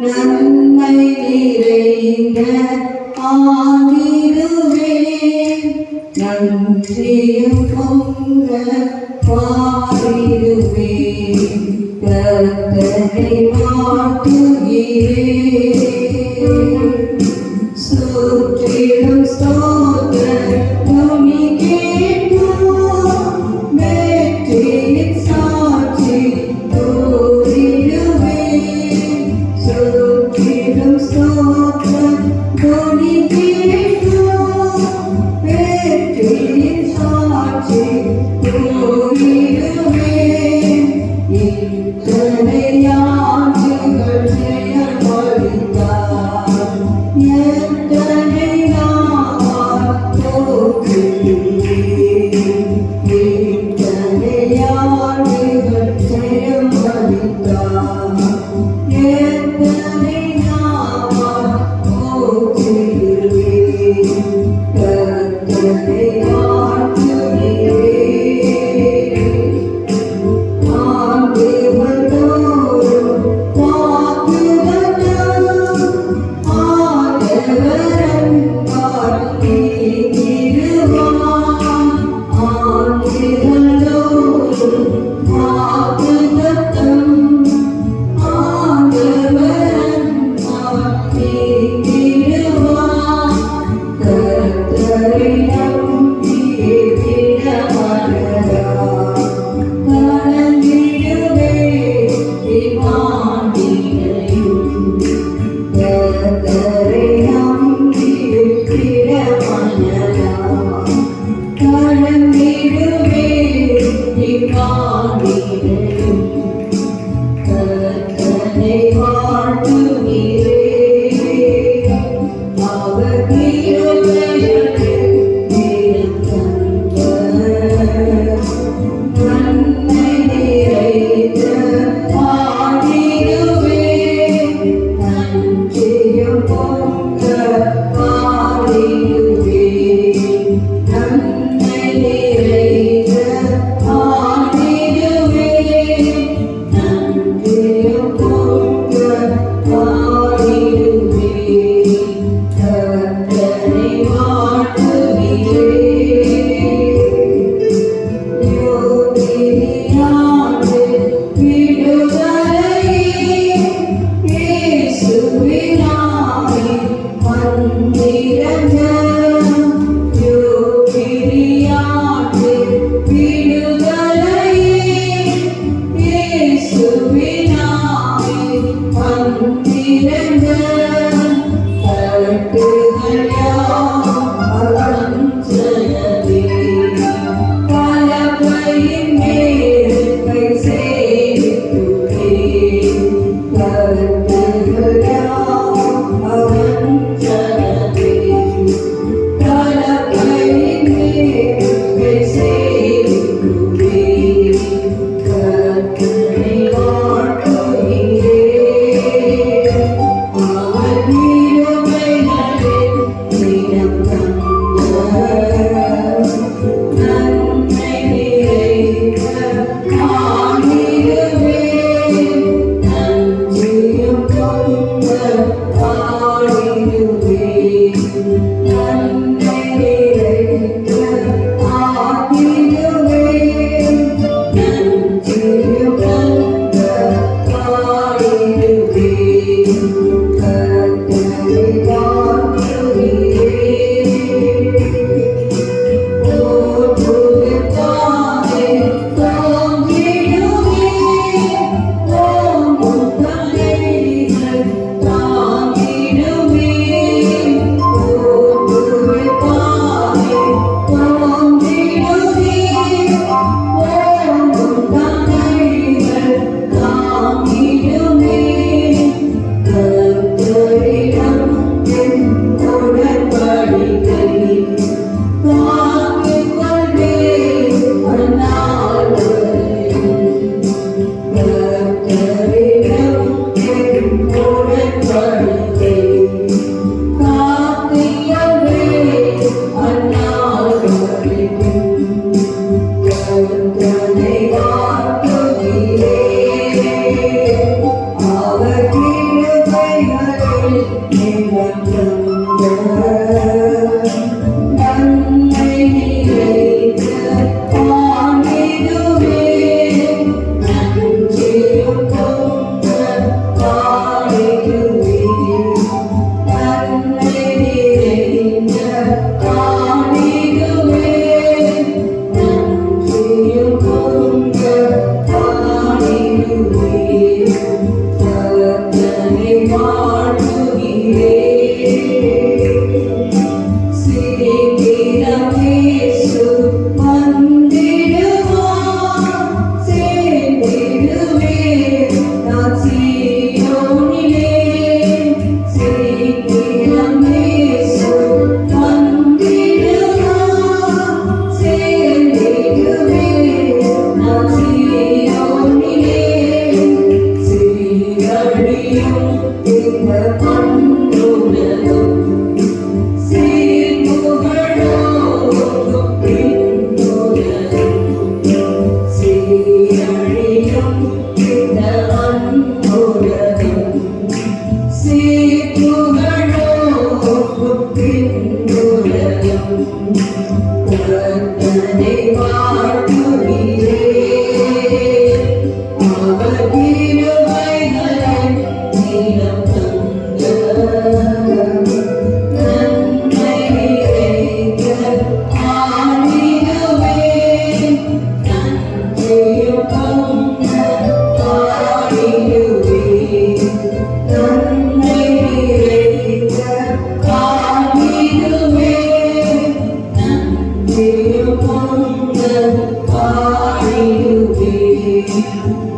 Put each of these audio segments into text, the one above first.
நன்மை நிறைந்த ஆகிடுவே நன்றியும் பொங்க பாடிடுவே கர்த்தரை வாழ்த்துகிறேன் சுற்றிலும் ஸ்தோத்திரம் துணி கேட்கும் வெற்றியின் சாட்சி கூறிடுவே சுற்றிலும் ஸ்தோத்திரம் துணி கேட்கும் வெற்றியின் சாட்சி கூறிடுவே இத்தனை ஆண்டுகள் செயல்படுத்தார் எத்தனை நாள் போற்றுகிறேன் இத்தனை ஆண்டுகள் செயல்படுத்தார் எத்தனை நாள் போற்றுகிறேன் கர்த்தரை பல பையின் மேல்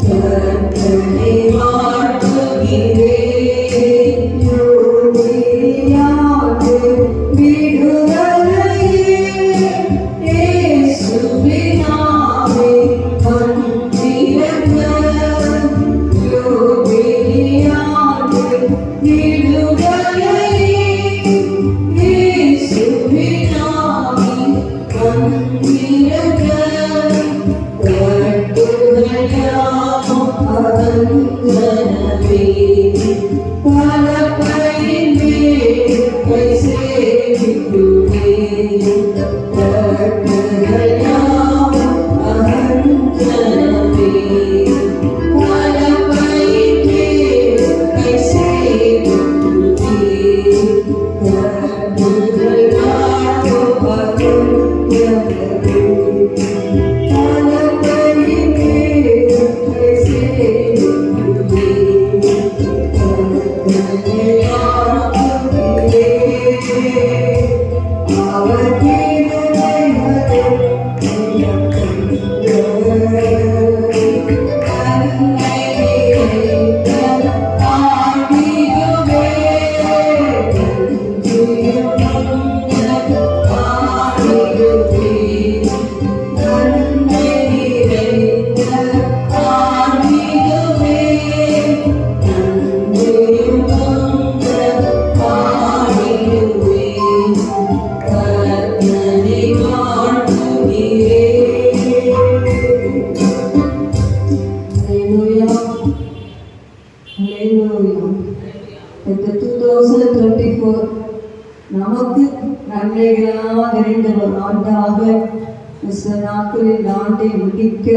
கர்த்தரை வாழ்த்துகிறேன். யோகியாண்டு விடுதலையே இயேசுவின் நாமமே வந்திருக்க. யோகியாண்டு விடுதலையே இயேசுவின் நாமமே வந்திருக்க. இந்த 2024 நமக்கு நன்மைகளாக நிறைந்த ஒரு ஆண்டாக நாட்களில் இந்த ஆண்டை முடிக்க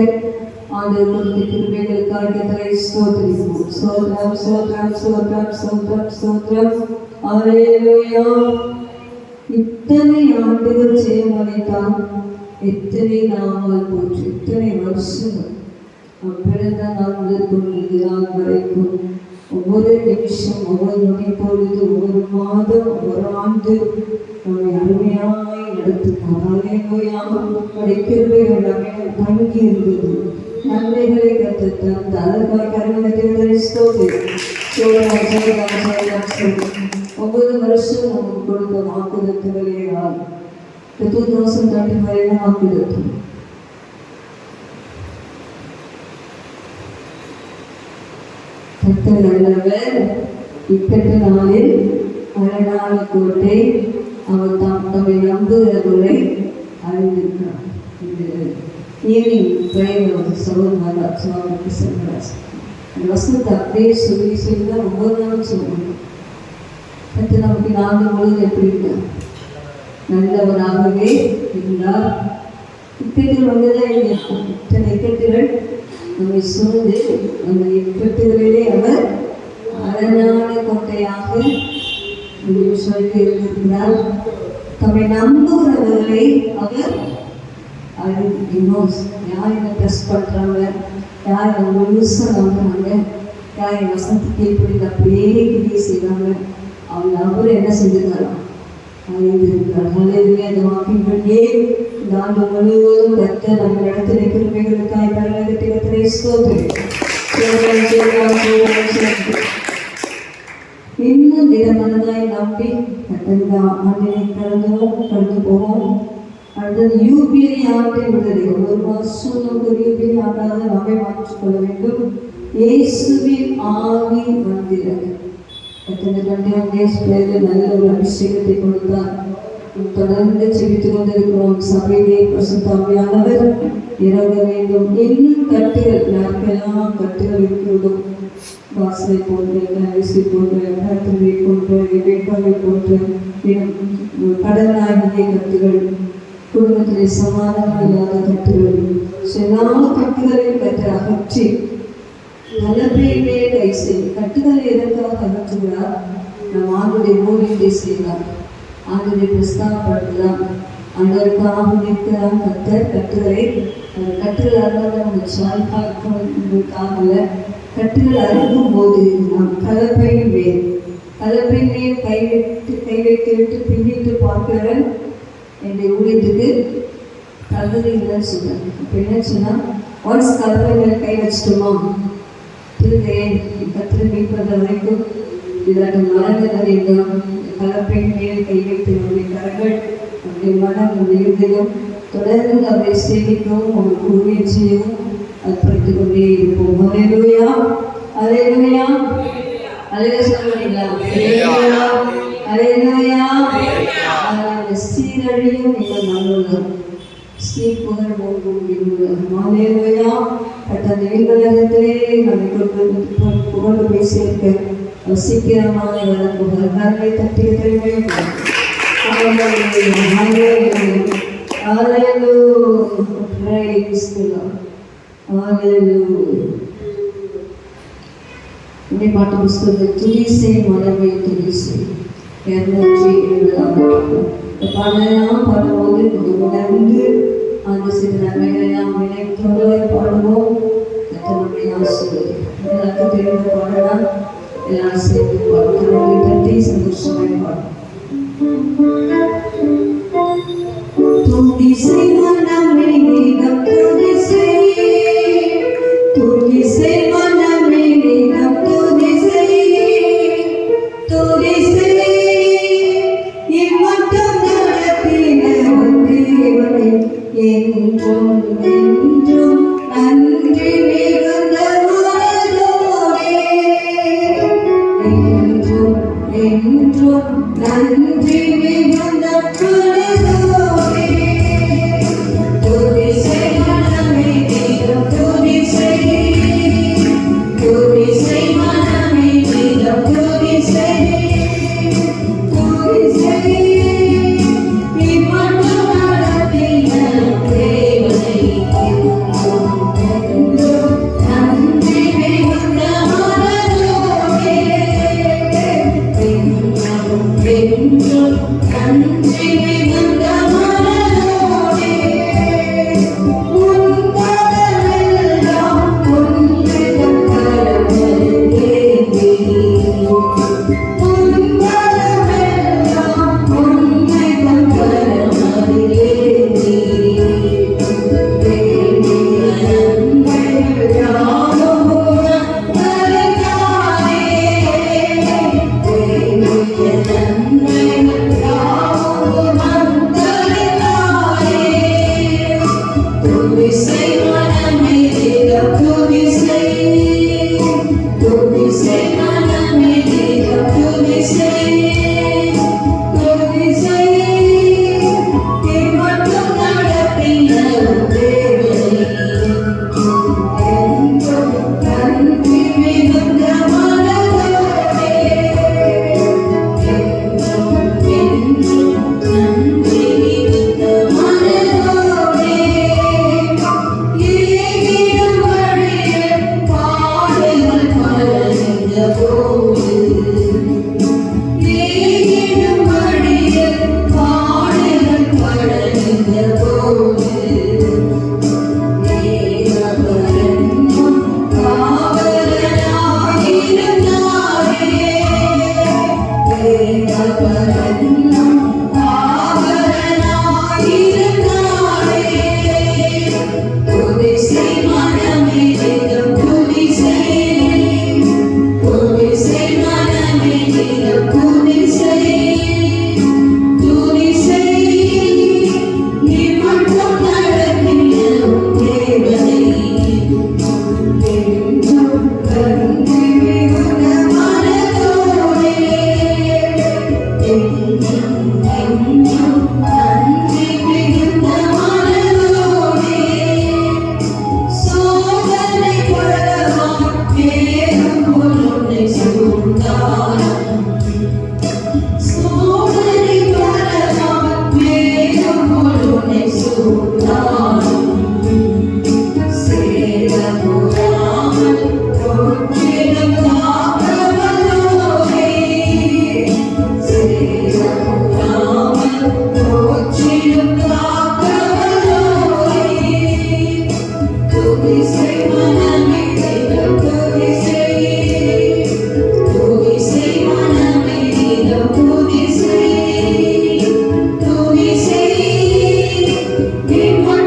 ஆண்டவர்களுடைய கிருபைகளுக்காக கர்த்தரை ஸ்தோத்திரிப்போம். ஸ்தோத்திரம் ஸ்தோத்திரம் ஸ்தோத்திரம் ஸ்தோத்திரம் ஸ்தோத்திரம். அல்லேலூயா. இத்தனை ஆண்டுகள் செய்யமளித்தான், எத்தனை நாங்கள் போச்சு, இத்தனை வருஷங்கள் பிறந்த நாள் முதல் கொண்டு நாள் வரைக்கும் ஒவ்வொரு நிமிஷம், ஒவ்வொரு நொடி பொழுது, ஒவ்வொரு மாதம், ஒவ்வொரு ஆண்டு நம்மை அருமையாய் நடத்துகிறார். கிருபைகள் நம்மை தங்கி இருந்தது, நன்மைகளை கற்றுத்தான். அதற்காக கருணை ஸ்தோத்திரம். 9 வருஷம் நமக்கு கொடுத்த வாக்குறுதிகளே 2025 வாக்குறுதி. கர்த்தர் நல்லவர், இக்கட்ட நாளில் அழகான கோட்டை, அவர் தம்மை நம்புகிறவர்களை அறிந்திருக்கிறார். இந்த ஈவினிங் பிரேயர் சகோதரராஜ் அந்த வசனத்தை அப்படியே சொல்லி தான் ஒவ்வொரு நாளும் சொல்லணும். கர்த்தர் நமக்கு நாங்கள் பொழுது எப்படி இருந்தார், நல்லவராகவே இருந்தார். இக்கட்டில் வந்ததான் இத்தனை இக்கட்டுகள் நம்மை சூழ்ந்து அந்த இக்கட்டுகளிலே அவர் அரணான கோட்டையாக சொல்லி இருக்கிறார். தம்மை நம்புகிறவர்களை அவர் யார் என்ன ட்ரெஸ் பண்ணுறாங்க, யார் அவங்க முழுசாக நம்புறாங்க, யார் என் வசனத்துக்கு கீழ்ப்படி அப்படியே கிரியை செய்கிறாங்க, அவங்க அவரும் என்ன செஞ்சிருக்காராம் அறிந்திருக்கிறார். அந்த வாக்கியங்களே இந்த ஆண்டு முழுவதும் கர்த்தர் நம்ம இடத்துல கிருபைகளுக்காய் பரலோகத்தை கர்த்தரை ஸ்தோத்திரம். இன்னும் திடமனதாய் நம்பி கர்த்தர் ஆண்டினை கடந்து போவோம். அடுத்தது யூபிஐ ஆண்டை விடுதலை. ஒரு வருஷம் நமக்கு யூபிஐ ஆண்டாக நம்மை மாற்றிக்கொள்ள வேண்டும். இயேசுவின் ஆவி வந்திருக்கிறது. எத்தனை 21 days நல்ல ஒரு அபிஷேகத்தை கொடுத்தார். தொடர்ந்து செபித்துக் கொண்டிருக்கிறோம். சபையிலே பரிசுத்த ஆவியானவர் இறங்க வேண்டும். இன்னும் கட்டுகள் யாருக்கெல்லாம் கட்டுகள் இருக்கிறதோ, வாசலை போன்ற, அரிசி போன்ற, பிரார்த்தனை போன்ற, வேட்பாளை போன்ற கடனாகிய கட்டுகள், குடும்பத்திலே சமாதானம் இல்லாத கட்டுகள், எல்லா கட்டுகளையும் கற்று அகற்றி நல்லபடியே கை செய்யும். கட்டுகளை எதற்காக அகற்றுகிறார்? நம் ஆண்டுடைய ஊழியத்தை செய்யலாம், ஆண்டுடைய பிரஸ்தாபப்படுத்தலாம், ஆண்டவருக்காக நிற்கலாம். கட்டுகளை கட்டுகள் அறுபது நம்ம சாய்க்காக கட்டுகள் அறுக்கும் போது நாம் கலப்பையின் மேல் கை வைத்து விட்டு பின்னிட்டு பார்க்கிறவன் என்னுடைய ஊழியத்துக்கு கலந்தது இல்லைன்னு சொல்கிறேன். இப்போ என்ன சொன்னால் ஒன்ஸ் கலவையில் கை வச்சிட்டோமா திரும்பி கத்திர மீட் பண்ணுற வரைக்கும் இதாட்ட மனங்கள் அறிந்தோம். கலப்பையின் மேல் கை வைத்து நம்முடைய கரங்கள் நம்முடைய மனம் நம்முடைய இருதயம் தொடர்ந்து அவரை சேமிக்கவும் அவருக்கு ஊழியம் செய்யவும் அர்ப்பணித்துக் கொண்டே இருப்போம். அல்லேலூயா, அல்லேலூயா, அல்லேலூயா சொல்லுவீங்களா? அல்லேலூயா, அல்லேலூயா. சீரழியும் நீங்கள் நல்லுள்ளம் சீப்புகழ் ஓங்கும் இருளும். அல்லேலூயா. கர்த்தர் நீர்வலகத்திலே நம்மை புகழ்ந்து போய் சேர்க்க சீக்கிரமாக வழங்குவார். கரங்களை தட்டி தருவே. பாட்டு புஸ்தகத்தில் துதிசை மனமே துதிசை 270 பாடலாம். பாடும்போது கொஞ்சம் உணர்ந்து அந்த சில நன்மைகளெல்லாம் நினைத்தோடு பாடுவோம். கர்த்தருடைய ஆசீர்வாதம் எல்லாருக்கும் தெரிந்த பாடலாம். எல்லாரும் சேர்ந்து பாடுவோம். தட்டி சந்தோஷமாய் பாடுவோம். துதிசை மனமே நீதம் துதிசை, துதிசை மனமே நீதம் துதிசை, துதிசை இம்மட்டும் நடத்தின தேவனே என்றும் என்றும் நன்றி மிகுந்த மனதோடே, என்றும் என்றும் நன்றி மிகுந்த மனதோடே. துதிசை மனமே நீதம் துதிசை, துதிசை மனமே நீதம் துதிசை, துதிசை இம்மட்டும் நடத்தின தேவனை என்றும் என்றும் நன்றி மிகுந்த மனதோடே, என்றும் என்றும் நன்றி மிகுந்த மனதோடே. உன் கரமெல்லாம் உன்னிடம் கரங்களில் ஏந்தி, உன் கரமெல்லாம் உன்னிடம் கரங்களில் ஏந்தி, வேண்டிய நன்மைகள் யாவும் உனக்களித்தானே, வேண்டிய நன்மைகள் யாவும் உனக்களித்தானே. துதிசை மனமே நீதம் துதிசை, துதிசை மனமே நீதம் துதிசை, துதிசை இம்மட்டும் நடத்தின தேவனை என்றும் நன்றி மிகுந்த மனதோடே, என்றும் என்றும் நன்றி மிகுந்த மனதோடே. ஏகிடும் வழியில் பாடுகள் பலர்ந்த போது, ஏகிடும் வழியில் பாடுகள் பலர்ந்த போது, ஏகபரனும் காவலனாயிருந்தாரே, ஏகபரனும் காவலனாயிருந்தாரே. துதிசை மனமே நீதம் துதிசை, துதிசை மனமே நீதம் துதிசை, துதிசை இம்மட்டும் நடத்தின தேவனை என்றும் நன்றி மிகுந்த மனதோடே, என்றும் என்றும் நன்றி மிகுந்த மனதோடே. சோதனை பலவாய் மேலும் உன்னை சூழ்ந்தாலும், சோதனை பலவாய் மேலும் உன்னை சூழ்ந்தாலும், சேதமுறாமல் முற்றிலும் காக்கவல்லோரே, சேதமுறாமல் முற்றிலும் காக்கவல்லோரே. துதிசை மனமே நீதம் துதிசை, துதிசை மனமே நீதம் துதிசை, துதிசை இம்மட்டும்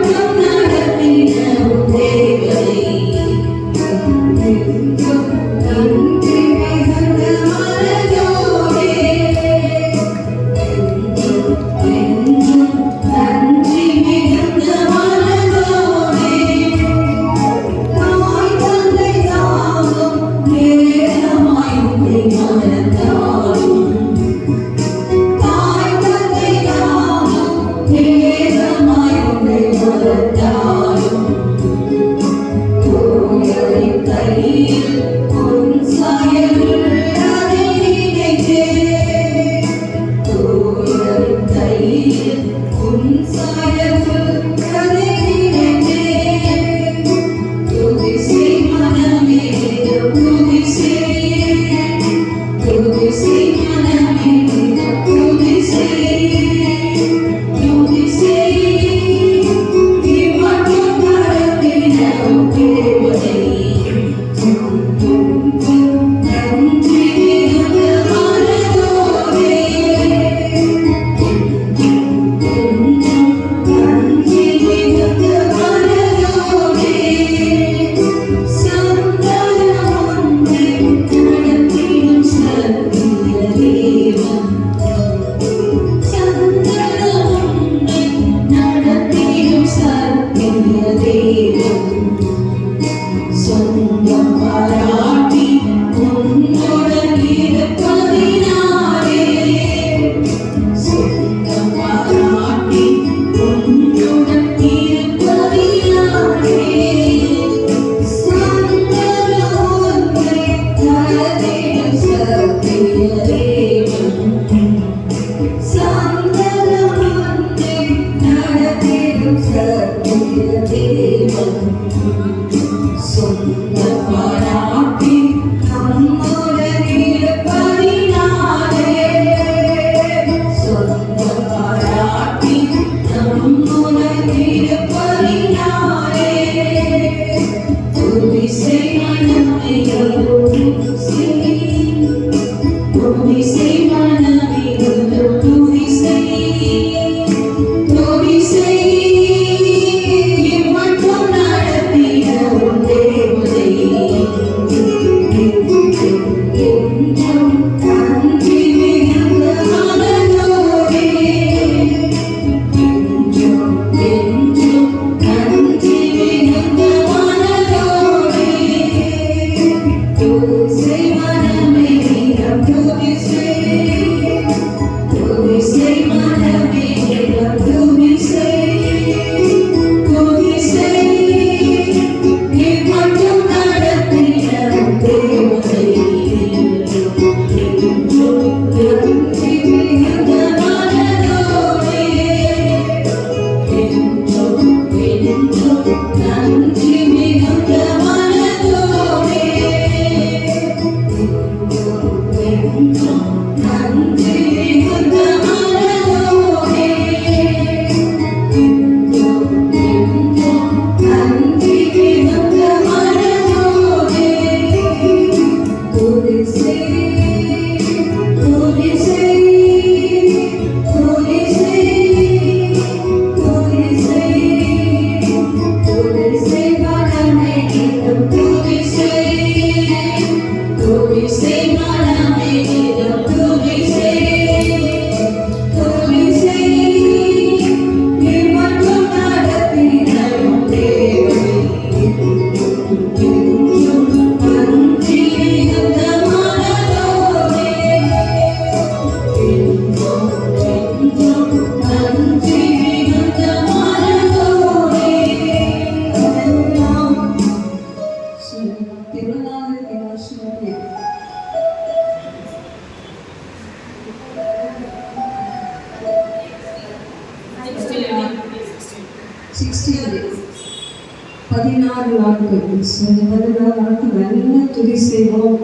16 நாட்கள் நல்ல துதி செய்வோம்.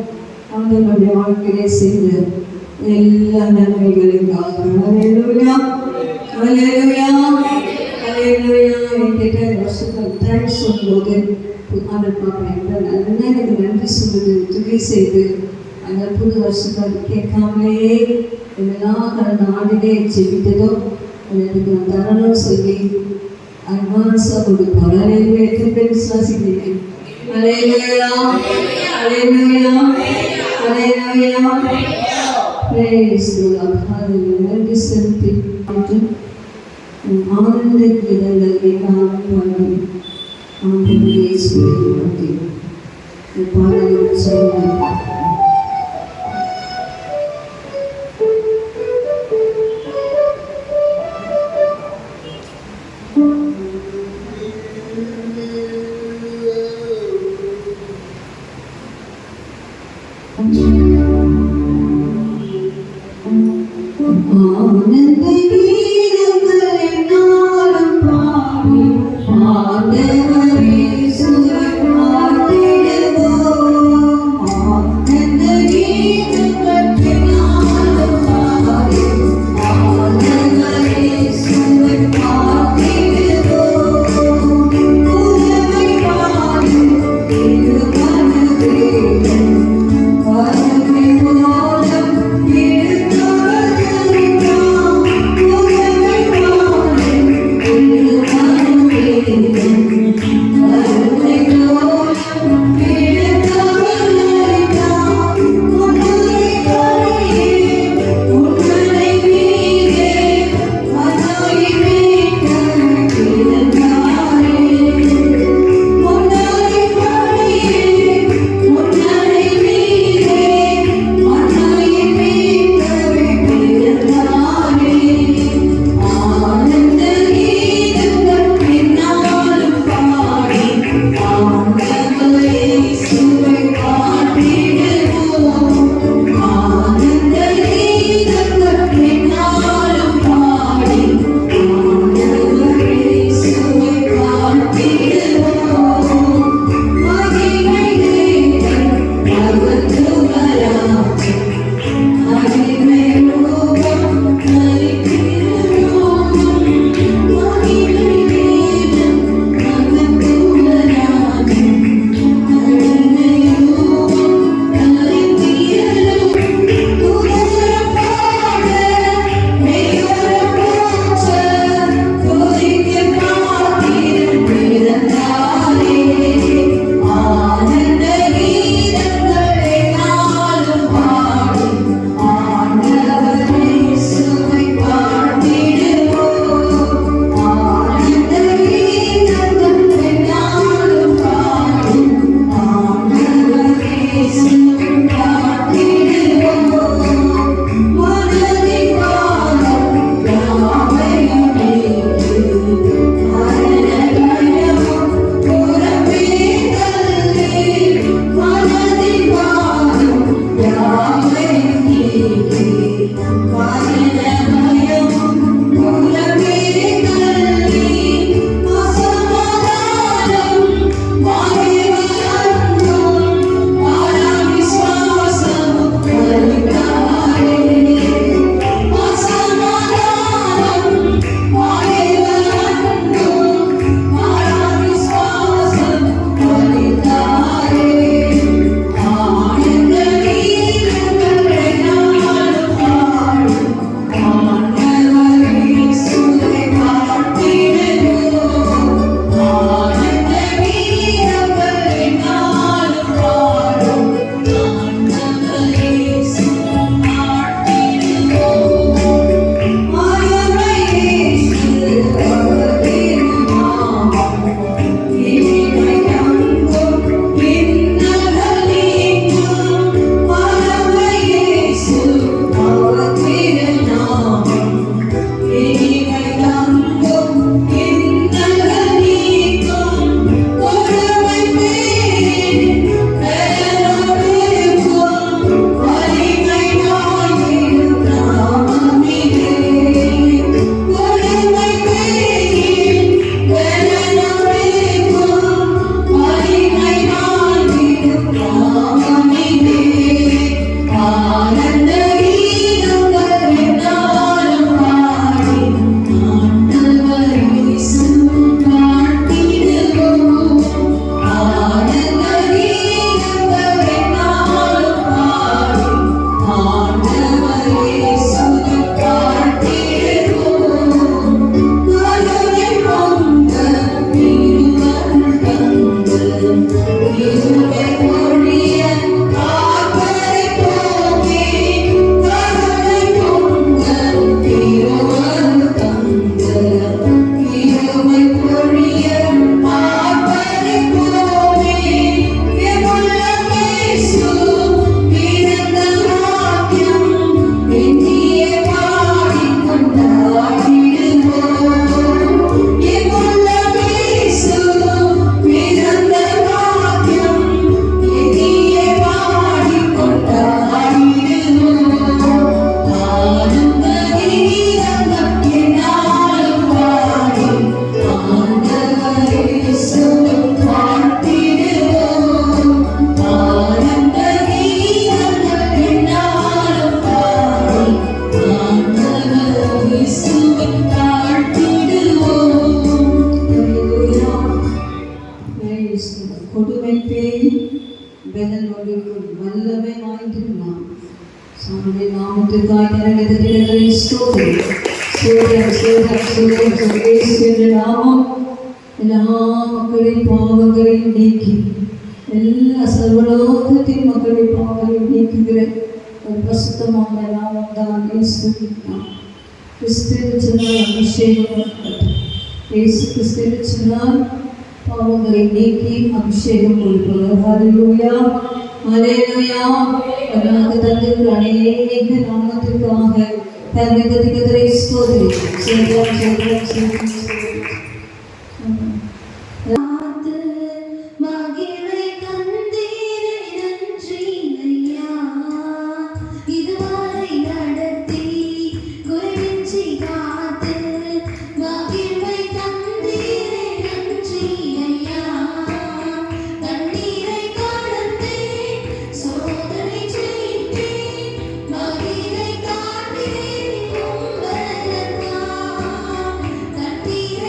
ஆண்டவருடைய வாழ்க்கையிலே செய்த எல்லா நன்மைகளுக்காக ஹல்லேலூயா ஹல்லேலூயா ஹல்லேலூயா. என்கிட்ட வருஷத்தில் தேங்க்ஸ் சொல்லும்போது ஆண்டவர் பார்ப்பேன் நல்ல எனக்கு நன்றி சொல்லுது துதி செய்து அந்த புது வருஷத்தை கேட்காமலே என்னெல்லாம் கடந்த ஆண்டிலே ஜெபித்ததோ எனக்கு நான் தரணும் சொல்லி அட்வான்ஸாக கொடுப்பார். ஹல்லேலூயா. எத்தனை பேர் விசுவாசிக்கிறீங்க? ஹல்லேலூயா ஹல்லேலூயா ஹல்லேலூயா. Praise the Lord. ஹல்லேலூயா. நன்றி செலுத்தி ஆனந்த கீதங்களை பாடி ஆண்டவர் இயேசுவை வாழ்த்தி பாடலை சொல்லுங்கள். Hallelujah. கொடுமை பேய் பெலன் வகிக்கும் வல்லமை வாய்ந்திருந்தான் சாமுடைய நாமத்திற்காக கரங்களை நாமம் எல்லா மக்களின் பாவங்களையும் நீக்கி எல்லா சர்வலோகத்தின் மக்களின் பாவங்களையும் நீக்குகிற ஒரு பிரசுத்தமான நாமம் தான் இயேசு கிறிஸ்துவினால் அபிஷேகம் இயேசு கிறிஸ்துவினால் பாவங்களை நீக்கி அபிஷேகம் கொடுப்பவர். ஹல்லேலூயா ஹல்லேலூயா. நமக்கு தந்திருக்கிற அநேக நாமத்திற்காக கர்த்தரை ஸ்தோத்திரிக்கிறோம். Thank you.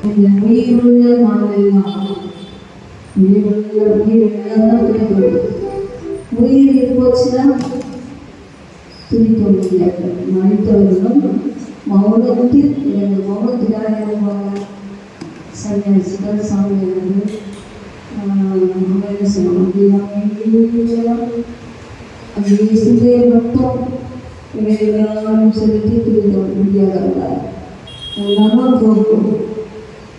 இந்த உயிருள்ள நாளெல்லாம் உயிரெல்லாம் கிடைக்கிறது. உயிர் போச்சுன்னா துணிக்க முடியாது. மனிதர்களும் மௌனத்தில் மௌனத்துக்காக இருப்பாங்க. சன்னியாசிகள் சாமியார்கள் அந்த இயேசுவே மட்டும் இவையெல்லாம் செலுத்தி துணிக்க முடியாதவர்கள். நமக்கும்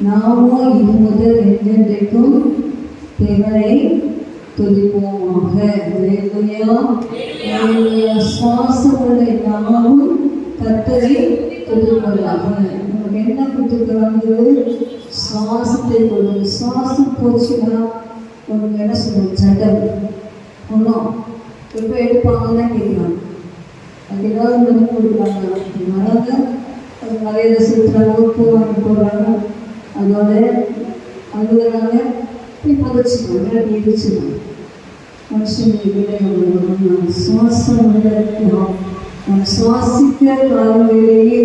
நாமோ இது முதல் என்றென்றைக்கும் தேவனை துதிப்போமாக. சுவாசங்களை நாமும் கர்த்தரை துதிப்பதாக. நமக்கு என்ன கொடுத்துருக்கிறாங்க? சுவாசத்தை கொடுத்து. சுவாசம் போச்சுன்னா உங்களுக்கு என்ன சொல்லுங்க? ஜடம் ஒன்றும் எப்போ எடுப்பாங்கன்னு கேட்குறாங்க. அது ஏதாவது ஒன்று கொடுக்குறாங்க. அதனால அது நிறைய சுற்றுறாங்க, பூ வாங்கி போடுறாங்க. அதோட அதுனால போய் புதைச்சிக்கோங்க, எரிச்சுக்கோங்க. மனுஷனுக்கு விளையாடுவோம். சுவாசம் விளையாடுவோம். நாம் சுவாசிக்கிற காலங்களிலேயே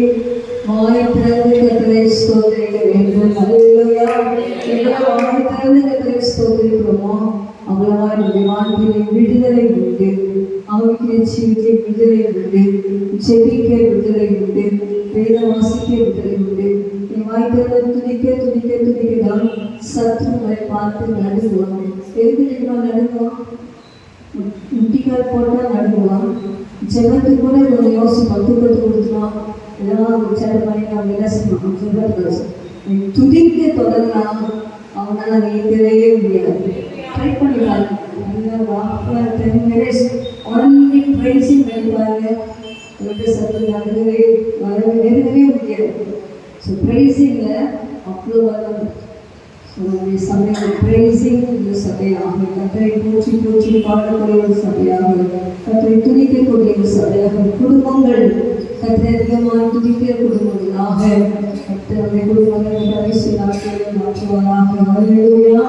வாய் திறந்து கர்த்தரை ஸ்தோத்திரிக்க வேண்டும். அல்லேலூயா. எவ்வளவு வாய் திறந்து கர்த்தரை ஸ்தோத்திரிக்கிறோமோ அவ்வளவா நம்முடைய வாழ்க்கையிலே விடுதலை உண்டு. ஆவிக்குரிய ஜீவிதத்தில் விடுதலை உண்டு. ஜெபிக்க விடுதலை உண்டு. வேதம் வாசிக்க விடுதலை உண்டு. வாய் திறந்து துணிக்க துணிக்க துணிக்கதான் சத்துருவை பார்த்து நடுங்குவான். எதுக்கு தெரியுமா நடுங்குவான்? முட்டிக்கால் போட்டால் நடுங்குவான். ஜெபத்துக்கு கூட கொஞ்சம் யோசிப்பான். தூக்கத்தை கொடுத்துருவான். ஏதாவது ஒரு சேட்டை பண்ணி அவன் என்ன செய்வான்? ஜெபத்தை துதிக்க தொடங்கலாம். அவனால் நீக்கவே முடியாது. ட்ரை பண்ணிப்பாங்க. 10 minutes only praising பண்ணிப்பாங்க. சத்தம் நடுங்கவே நெருங்கவே முடியாது. ஸோ ப்ரைஸிங்கில் அவ்வளோ வரும். ஸோ நம்முடைய சபையில் ப்ரைஸிங் ஒரு சபையாக, கர்த்தரை போற்றி போற்றி பாடக்கூடிய ஒரு சபையாக, கர்த்தரை துதிக்கக்கூடிய ஒரு சபையாக, குடும்பங்கள் கர்த்தரை அதிகமாக துதிக்கிற குடும்பங்களாக கர்த்தருடைய குடும்பங்கள் கடைசி நாட்களில் மாற்றுவாராக. அல்லேலூயா.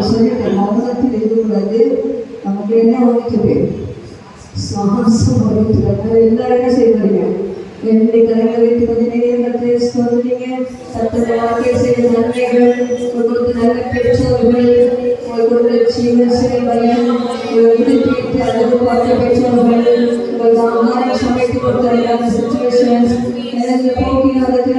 சொல்லிட்டு மௌனத்தில் இருக்கக்கூடாது. நமக்கு என்ன ஒழிக்குது? சுவாசம் ஒழிக்கிறது. எல்லாரும் என்ன செய்வாங்க? என்னுடைய கரைகளை வைத்து கொஞ்ச நேரம் கர்த்தரை ஸ்தோத்திரிங்க. கர்த்தருடைய வாழ்க்கை செய்த நன்மைகள், உங்களுக்கு நல்ல பெற்றோர்கள், உங்களுக்கு ஜீவன் சேவைகள், விடுவித்து அழகு பார்த்த பெற்றோர்கள், உங்களுக்கு ஆகாரம் சமைத்து கொடுத்த சிச்சுவேஷன்ஸ், எனக்கு போக்கினாதற்கு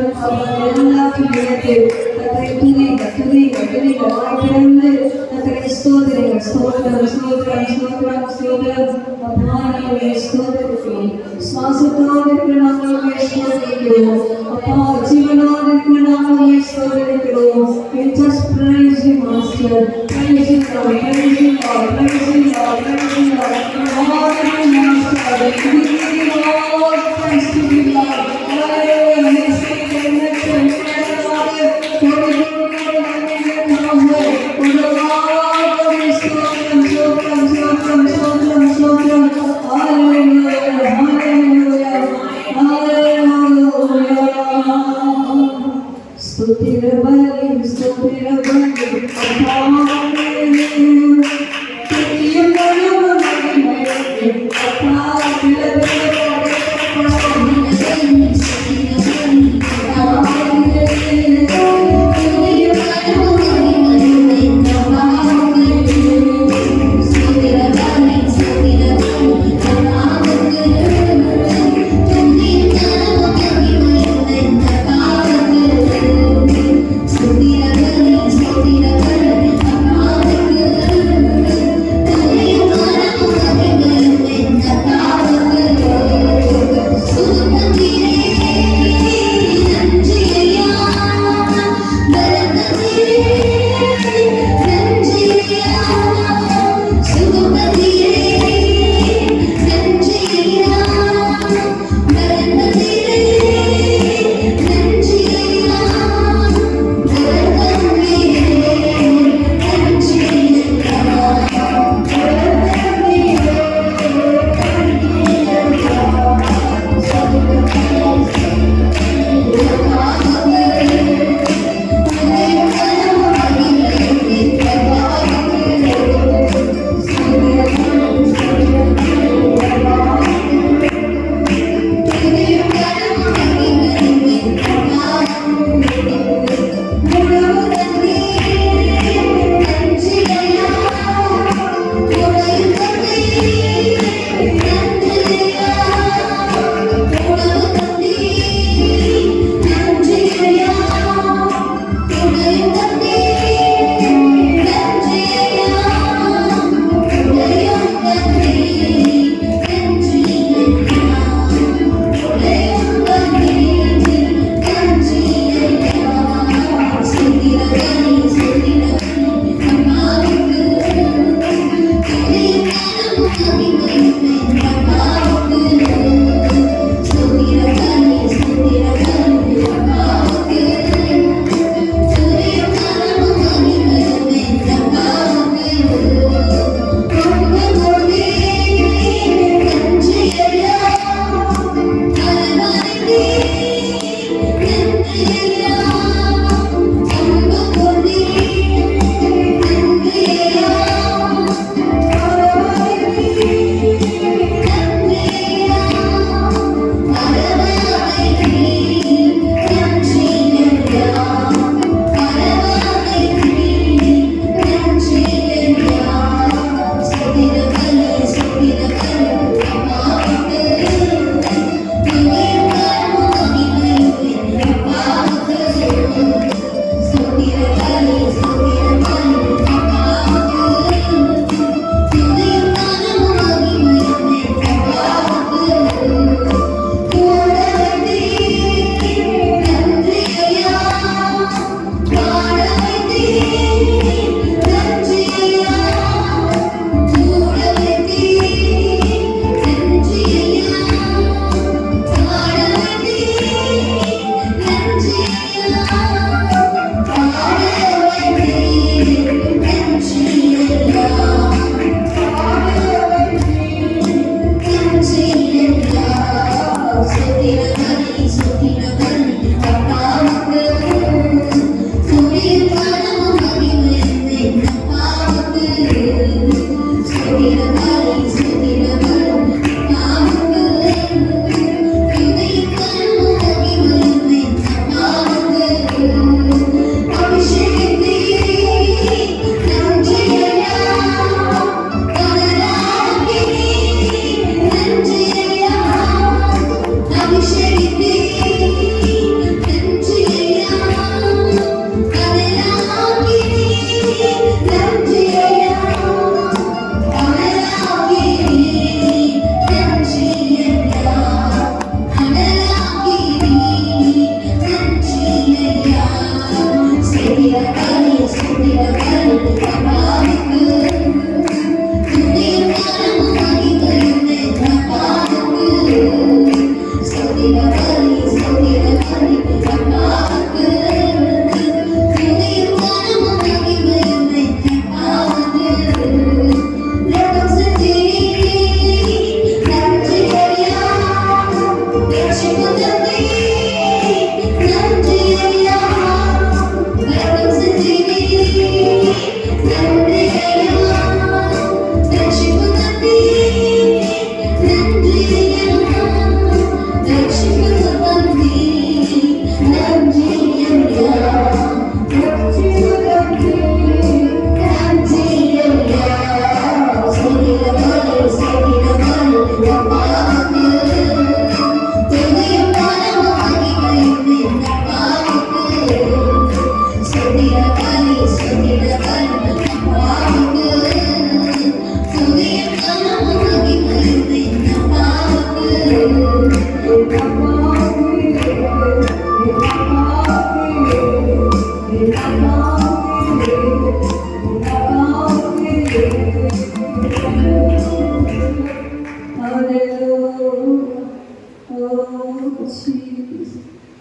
எல்லாத்தையும் நினைத்து கர்த்தரை துதிங்க துதிங்க துதிங்க. வாய்ப்பிறந்து கர்த்தரை ஸ்தோத்திரிங்க. ஸ்தோத்திரம் ஸ்தோத்திரம் ஸ்தோத்திரம் ஸ்தோத்திரம். அப்பா நம்முடைய ஸ்தோத்திரிக்கிறோம். சுவாசத்தோடு இருக்கிற நாங்கள் ஸ்தோத்திரிக்கிறோம். அப்பா ஜீவனோடு இருக்கிற நாங்கள் ஸ்தோத்திரிக்கிறோம். We just praise you, Master. Praise you, Lord. Praise you, Lord. Praise you, Lord. Praise you, Lord. Honor you, Master. We give you all thanks to you, Lord. Hallelujah. We say connection.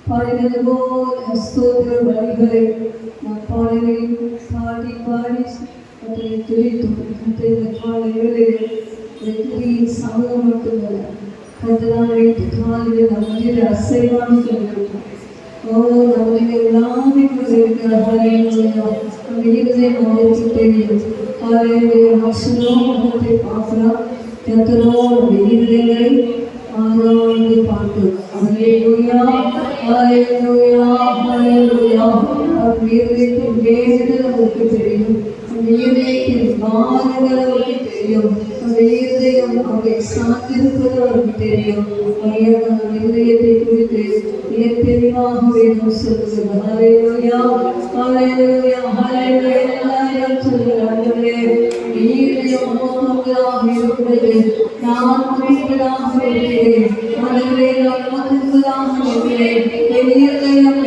பாடினது போல ஸ்தோத்திர வழிகளை நான் பாடுகிறேன். பாடி பாடி அதை துளித்தோம். கத்தை காலையில் சமூகம் மட்டுமல்ல கத்ததான் வைத்து காலையில் நம்ம அசைவான சொல்லியிருக்கோம். நம்முடைய எல்லாமே அவருக்கு தெரியும். முகத்தை பார்க்கலாம். கத்தரோ இருதயங்களை ஆராய்ந்து பார்க்கிறோம். இருதயத்தின் வேதனை அவருக்கு தெரியும். அந்த இருதயத்தின் பாதங்கள் அவருக்கு தெரியும். அந்த இருதயம் அவரை சார்ந்திருப்பது அவருக்கு தெரியும். இருதயத்தை குறித்து மிக தெளிவாக வேதம் சொல்லுகிறது. ஹல்லேலூயா, ஹல்லேலூயா, ஹல்லேலூயா. எல்லாரும் சொல்லுகிறார்களே, இருதயம் உமக்குள்ளதாக இருக்கிறது. நான் உமக்குள்ளதாக இருக்கிறேன். ஆண்டவரே, நான் உமக்குள்ளதாக இருக்கிறேன். என் இருதயம்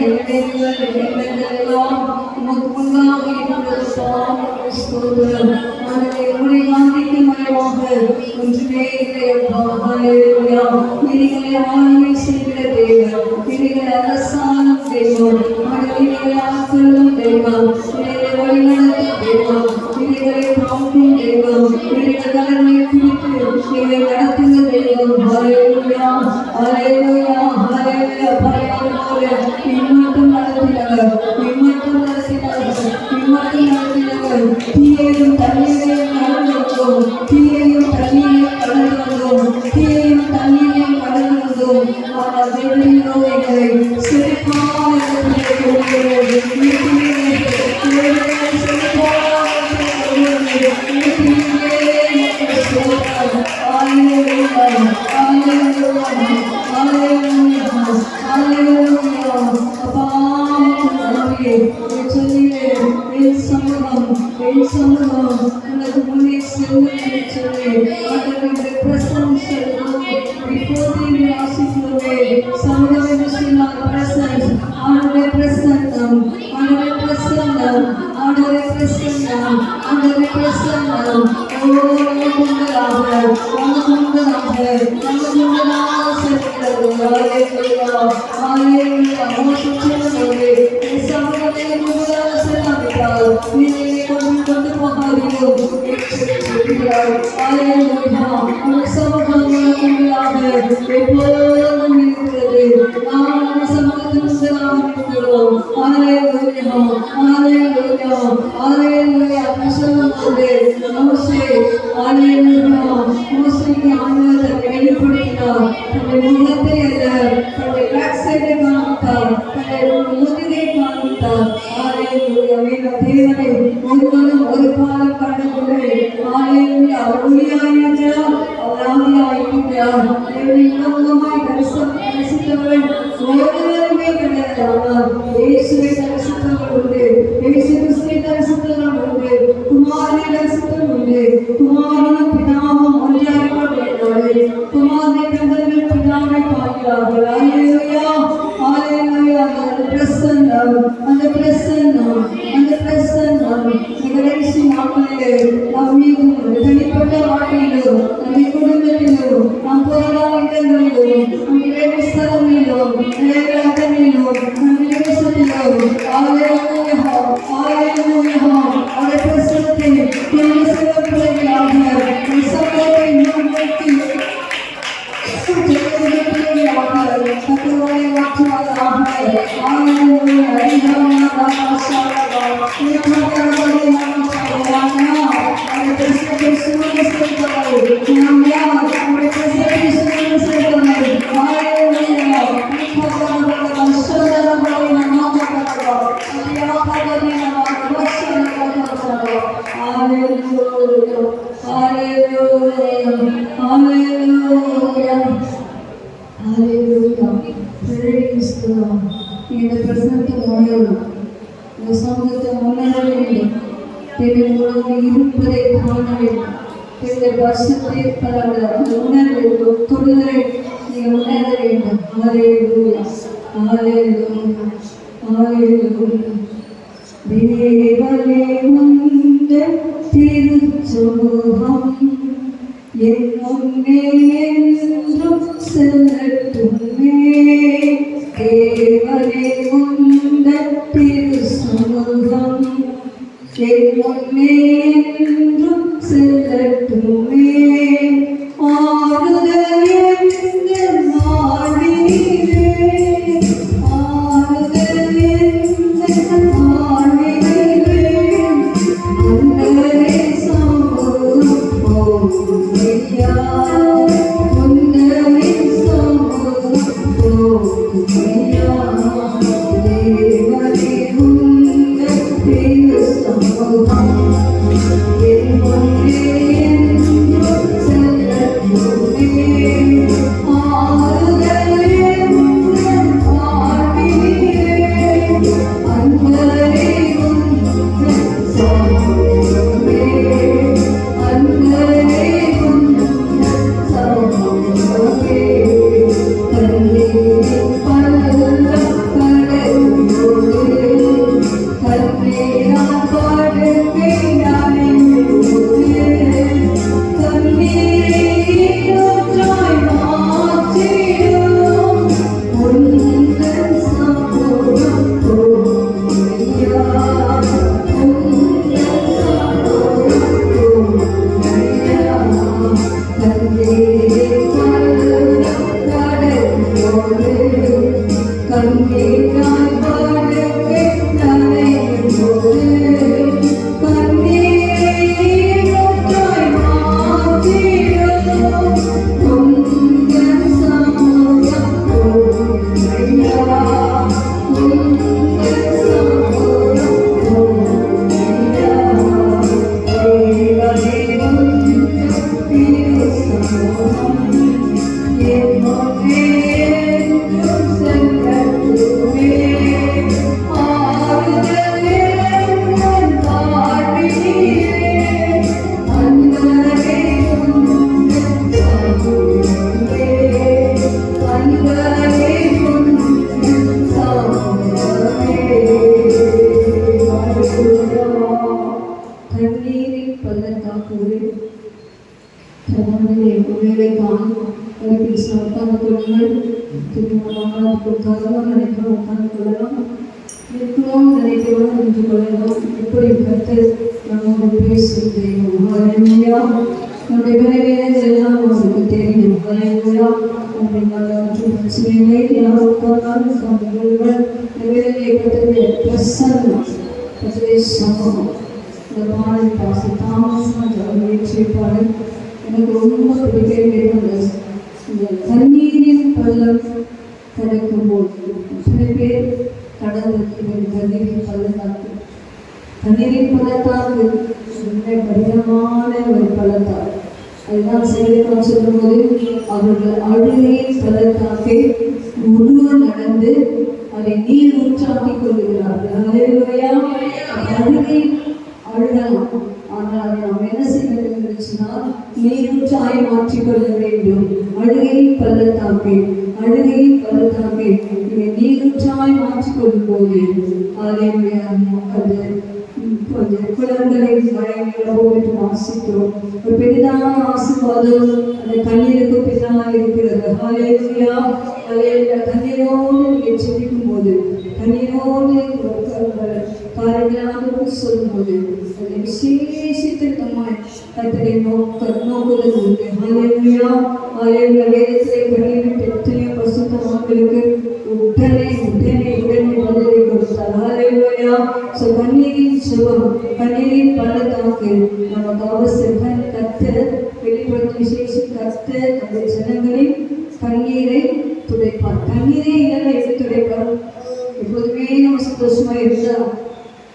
எல்லாம் உமக்குள்ளாக இருக்கிறது. ஸ்தோத்திரம். ஆண்டவரே, உம்முடைய வார்த்தைக்கு மறைவாக ஒன்றுமே இல்லையப்பா. ஹல்லேலூயா. நீங்களை ஆளுகை செய்கிற தேவன், நீங்களை அரசாங்கம் தேவன், நீங்களை ஆட்களும் தேவன், நீங்களை வழிநடத்தும் தேவன், நீங்களை காக்கும் தேவன், நீங்களை கடனை குறித்து நீங்களை நடத்துகிற தேவன். ஹல்லேலூயா, ஹல்லேலூயா, ஹல்லேலூயா. பரியாரமாக பின்மட்டும் நடத்தினவர், பின்மட்டும் நடத்தினவர், பின்மட்டும் நடத்தினவர். தீயையும் தண்ணீரையும் கடந்து வந்தோம், தீயையும் தண்ணீரையும் கடந்து வந்தோம், தீயையும் தண்ணீரையும் கடந்து வந்தோம். ஆனால் தேவனோ எங்களை செழிப்பான திருச்சமூகம் என் முன்னே என்றும் செல்லட்டுமே தேவனே உந்தன் திருசமூகம் என் முன்னே என்றும் செல்லட்டுமே ஆறுதல் எங்கள் வாழ்வினிலே ஆறுதல் எங்கள் வாழ்வினிலே அந்தரே சமூகம் போகும் ஐயா உந்தரே சமூகம் போகும் ஐயா தேவனே உந்தன் திருசமூகம் என் முன்னே என்றும் செல்லட்டுமே ஆறுதல் எங்கள் வாழ்வினிலே அந்தரே உந்தன் சமூகமே அந்தரே உந்தன் சமூகமே கண்ணீரின் பள்ளம் கடந்தோடு கண்ணீரால் படுக்கையானே கண்ணீரை ஊற்றாய் மாற்றிடும் உந்தன் சமூகம் போகும் ஐயா உந்தன் சமூகம் போகும் ஐயா கண்ணீரின் பள்ளம் கடந்தோடு கண்ணீரால் படுக்கை நனையும்போது கண்ணீரை ஊற்றாய் மாற்றிடும் உந்தன் சமூகம் போகும் ஐயா உந்தன் சமூகம் போகும் ஐயா தேவனே உந்தன் திருசமூகம் என் முன்னே என்றும் செல்லட்டுமே ஆறுதல் எங்கள் வாழ்வினிலே அந்தரே உந்தன் சமூகமே அந்தரே உந்தன் சமூகமே கண்ணீரின் பள்ளத்தாக்குகளே கணவனை உயிரை காணும் எனக்கு சாத்தான கொள்ளுங்கள் திருமணமாக கொடுத்தாலும் நினைக்கிறோம் உட்கார்ந்து கொள்ளலாம் நிற்கிறோம் நினைக்கிறோம் என்று கொள்ளலாம் இப்படி கற்று நம்மோடு பேசும் தெய்வம் ஹல்லேலூயா நம்முடைய விளைவுகள் எல்லாம் உங்களுக்கு தெரியும் ஹல்லேலூயா நம்முடைய பிரச்சனைகளை யார் உட்கார்ந்தாலும் சமைகள் நிறைவேறிய கத்தருடைய பிரசன்னம் கத்தருடைய சமூகம் இந்த பாடல் பாசி தாமசமாக முயற்சிப்பாடு எனக்கு ரொம்ப பிடிக்கிறது இந்த தண்ணீரின் பள்ளம் கிடைக்கும் போது சில பேர் கடலுக்கு தண்ணீரின் பள்ளத்தாக்கு தண்ணீரின் பள்ளத்தாக்கு ரொம்ப கடினமான ஒரு பள்ளத்தாக்கு அதுதான் செய்திகள் சொல்லும்போது அவர்கள் அழுகையின் பள்ளத்தாக்கை முழுவ நடந்து அதை நீர் ஊற்றாக்கிக் கொள்கிறார்கள் ஹல்லேலூயா அழுகை அழுகலாம் ஆனால் நாம் என்ன செய்ய வேண்டும் என்று சொன்னால் நீரூற்றாய் மாற்றிக்கொள்ள வேண்டும் அழுகையின் பள்ளத்தாக்கை நீரூற்றாய் மாற்றிக்கொள்ளும் போது அதை குழந்தைகளை வழங்கி வாசிக்கிறோம் ஒரு பெரிதான ஆசீர்வாதம் அந்த கண்ணீருக்கு பின்னாக இருக்கிறது ஹல்லேலூயா ஹல்லேலூயா கண்ணீரோடு நீங்கள் ஜெபிக்கும் போது கண்ணீரோடு காரியங்களாக சொல்லும்போது அதை விசேஷித்தமாய் கர்த்தரை நோக்குதல் உண்டு ஹல்லேலூயா ஹல்லேலூயா வேதத்திலே கண்ணீர் எத்தனையோ பரிசுத்தவான்களுக்கு உடனே பதிலை கொடுத்தார் ஹல்லேலூயா ஸோ கண்ணீரின் சுகம் கண்ணீரின் பள்ளத்தாக்கு நமக்கு அவசியம் கர்த்தர் வெளிப்படுத்தும் விசேஷம் கர்த்தர் அந்த ஜனங்களின் கண்ணீரை துடைப்பார் கண்ணீரே இல்லைன்னா எப்படி துடைப்பார் எப்போதுமே நம்ம சந்தோஷமா இருந்தா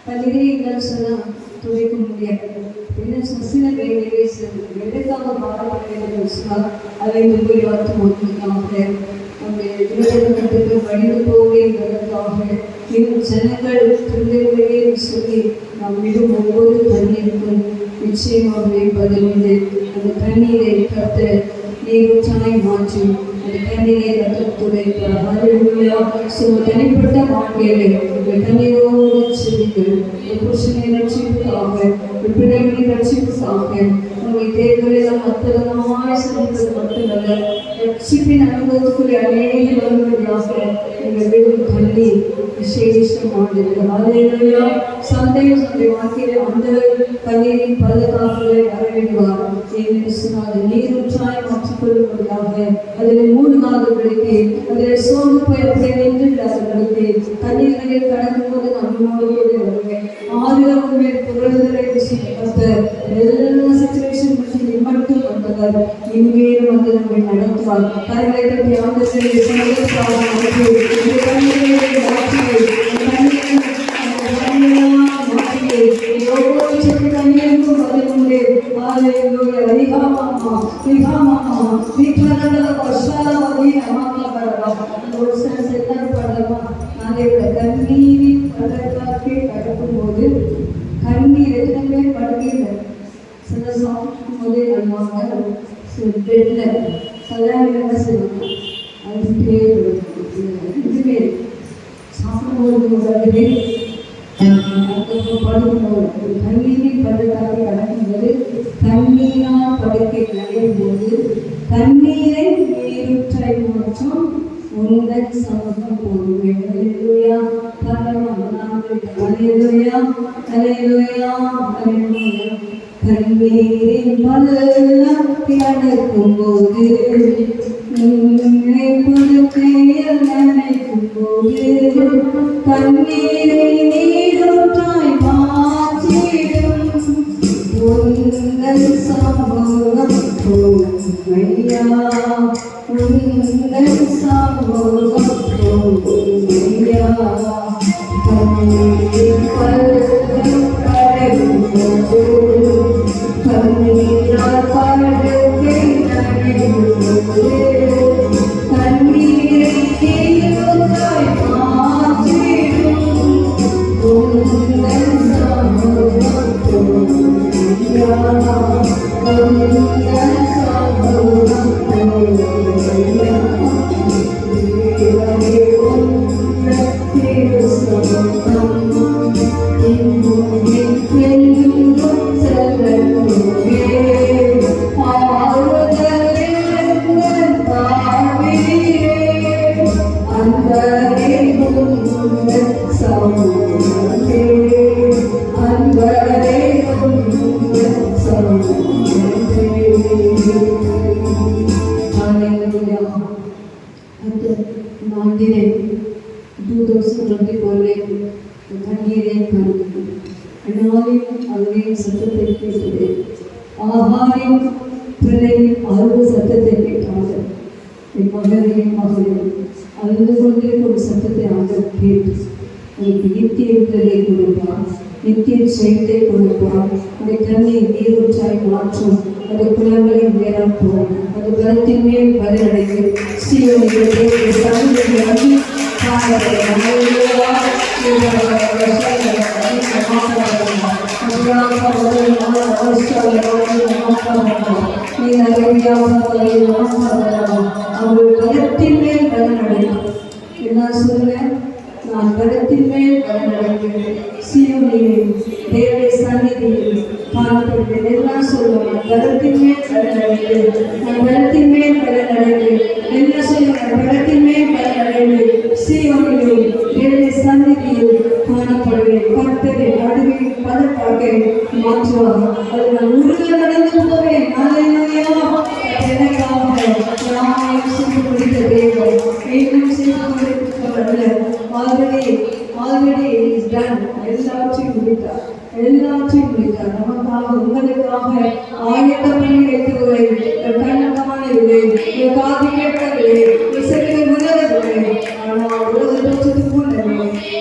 கண்ணீரே இல்லைன்னு சொன்னா துடைக்க முடியாது என்ன சில வேலையை எதற்காக பாடப்பட்ட சொன்னால் அதை உபயோகத்துக்காக நம்முடைய விரோதத்துக்கு வழிந்து போவதற்காக இன்னும் ஜனங்கள் திருந்தவர்களே சொல்லி நாம் விடும் ஒவ்வொரு தண்ணீருக்கும் நிச்சயமாகவே பதிலுண்டு அந்த தண்ணீரை கத்த நீரூற்றாய் மாற்றி அந்த தண்ணீரை கத்தத்துடைய தனிப்பட்ட வாழ்க்கையிலே தண்ணீரோடு செல்லுங்கள் புருஷனை ரட்சிப்புக்காக பிள்ளைகளின் ரட்சிப்புக்காக உங்கள் தேவைகளெல்லாம் அற்புதமாய் சந்திப்பது மட்டுமல்ல, ரட்சிப்பின் அனுபவத்துக்குரிய அநேக வருவதாக எங்கள் வீடும் கல்வி விசேஷமானது. ஹல்லேலூயா. சந்தையும் சந்தை வாழ்க்கையில் அந்த கண்ணீரின் பள்ளத்தாக்குகளை வரவேண்டுவார். என்று சொன்னால் நீரூற்றாய் மாற்றிக்கொள்ளும்படியாக அதில் மூழ்காதபடிக்கு, அதில் சோர்ந்து போய் அப்படியே நின்றுவிடாதபடிக்கு, தண்ணீர்களில் கடக்கும்போது நம்மளோடு வருவேன். ஆறுகளுக்கு மேல் புகழ்தலை எல்லா சிச்சுவேஷன் பற்றி மட்டும் வந்தவர் இனிமேலும் வந்து நம்மை நடத்துவார். கரைகளை பற்றி ஆண்டவரை சந்தோஷமாக கண்ணீரின் கடற்காற்றை கடக்கும்போது கண்ணீர் எத்தனை பேர் படுக்கையில் சில சாப்பிடும் போதே வருவாங்க, சில பெட்டில் கல்யாணம் என்ன செய்வாங்க, அதுக்கே இதுவே சாப்பிடும்போது அதுவே படுக்கும்போது கண்ணீரின் படுக்காற்றை கடக்கும்போது கண்ணீரால் படுக்கை நடையும் போது கண்ணீரை நீரூற்றாய் மாற்றும் உங்கள் சமூகம் போதுமே. ஹல்லேலூயா. ஹல்லேலூயா. ஹல்லேலூயா. ஹல்லேலூயா. கண்ணீரின் பள்ளத்தாக்கில் நடக்கும்போது உன்னை படுக்கையில் நனைக்கும்போது கண்ணீரை நீரூற்றாய் மாற்றிடும் உங்கள் சமூகம் போதுமையா. உங்கள் சமூகம் போதுமையா. கண்ணீரின் பள்ளத்தாக்கில் கடக்கும்போது கண்ணீரால் படுக்கை நனைக்கும்போது கண்ணீரை நீரூற்றாய் மாற்றிடும் உங்கள் சமூகம் போதுமையா. உங்கள் சமூகம் போதுமையா. ஆகாரின் பிள்ளையின் அழுது சத்தத்தை கேட்டார்கள். என் மகனையும் மகனையும் அழுது கொண்டே ஒரு சத்தத்தை ஆண்டவர் கேட்டு உங்களுக்கு நித்திய விடுதலை கொடுப்பார், நித்திய செயலை கொடுப்பார். அதை கண்ணீர் நீரூற்றாய் மாற்றும், அது குளங்களை உயரப்போம், அது பலத்தின் மேல் பதிலடைக்கும். சீயோனில் அவர்கள் பலத்தின் மேல் பலனடையும். என்ன சொல்லுவேன், நான் பலத்தின் மேல் பலனடைவேன். சீயோனிலே தேவனுடைய சந்நிதியில் காணப்படுவேன். எல்லாம் சொல்லுவேன், பலத்தின் மேல் பலனடைவேன், நான் பலத்தின் மேல் பலனடைவேன். என்ன சொல்லுவேன், பலத்தின் மேல் பலனடைவேன். சீயோனிலே தேவனுடைய சந்நிதியில் காணப்படுவேன். கர்த்தரை நடுவில் பலப்பாக மாற்றுவார். அது நான் உருக நடந்து போவேன். எனக்காக நான் செய்து முடித்த தேவன் மீண்டும் செய்து கொண்டிருக்கிறவர்கள் ஆல்ரெடி இஸ் டன். எல்லாவற்றையும் முடித்தார், எல்லாவற்றையும் முடித்தார். நமக்காக உங்களுக்காக ஆயத்தம் பண்ணி வைக்கவில்லை, கண்ணகமானவில்லை, காது கேட்கவில்லை, இசைகள் உணரவில்லை. ஆனால் உலக தோற்றத்துக்கு முன்னே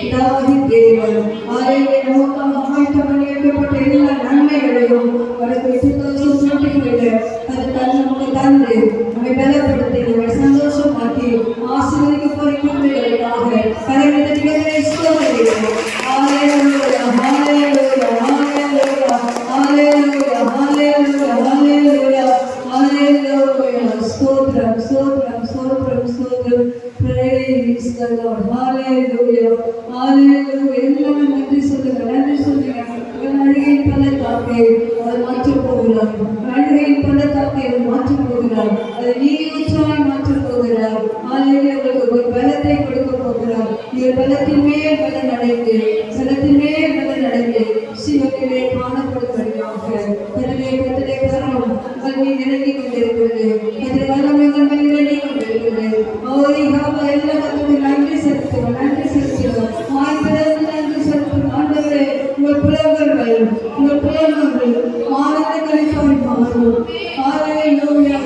இதாவது தேவன் ஆலயத்தை நமக்காக ஆயத்தம் பண்ணி வைக்கப்பட்ட எல்லா நன்மைகளையும் வடக்கு 2025 அது நமக்கு தந்து நம்மை பலப்படுத்தி நம்மை சந்தோஷமாக்கி ஆசீர்வதிக்க போகிறவர்களுக்காக கரைகளை ஸ்தோத்திரிக்கிறோம். ஹல்லேலூயா, ஹல்லேலூயா, ஹல்லேலூயா, ஹல்லேலூயா, ஹல்லேலூயா, ஹல்லேலூயா, ஹல்லேலூயா. ஸ்தோத்திரம், ஸ்தோத்திரம், ஸ்தோத்திரம், ஸ்தோத்திரம். Praise the Lord. Hallelujah, hallelujah. எல்லாரும் நன்றி சொல்லுங்க, நன்றி சொல்லுங்க. அழகின் பலத்தால் பள்ளத்தாக்கை அதை மாற்றப் போகிறார். அழுகையின் பள்ளத்தாக்கை அதை மாற்றப் போகிறார். அதை நீரூற்றாய் மாற்றப் போகிறார். ஆலையிலே உங்களுக்கு ஒரு பலத்தை கொடுக்க போகிறார். நீங்கள் பலத்தின் மேல் பலன் அடைந்து பலத்தின் மேல் பலன் அடைந்து சிவத்திலே காணப்படும்படியாக கதிலே கதிலே கரம் கல்வி நிரம்பி கொண்டிருக்கிறது. கதில் வரம் எங்கள் மேல் நிரம்பி கொண்டிருக்கிறது. எல்லா கத்துக்கு நன்றி செலுத்துவோம், நன்றி செலுத்துவோம். ஆய்விலிருந்து நன்றி செலுத்தும் ஆண்டவரே, உங்கள் புலவர்கள் உங்கள் புலவர்கள் ஆனந்த கழிப்பாய் மாறும். ஆலையிலூயா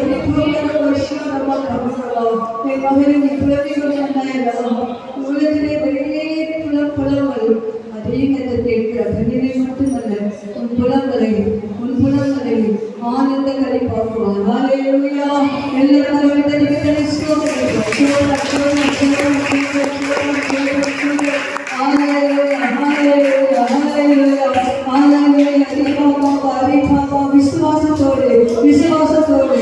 என் மகனின் புலவிகள் வந்தாயெல்லாம் உலகத்திலே வெளியே புலங்கள் அதே கதை கேட்கிற பெண்ணினை மட்டுமல்ல உன் புலங்களை ஆனந்த கழிப்பாக்குவார். ஆலையிலூயா எல்லாரும் தனித்தனி விசுவாசத்தோடு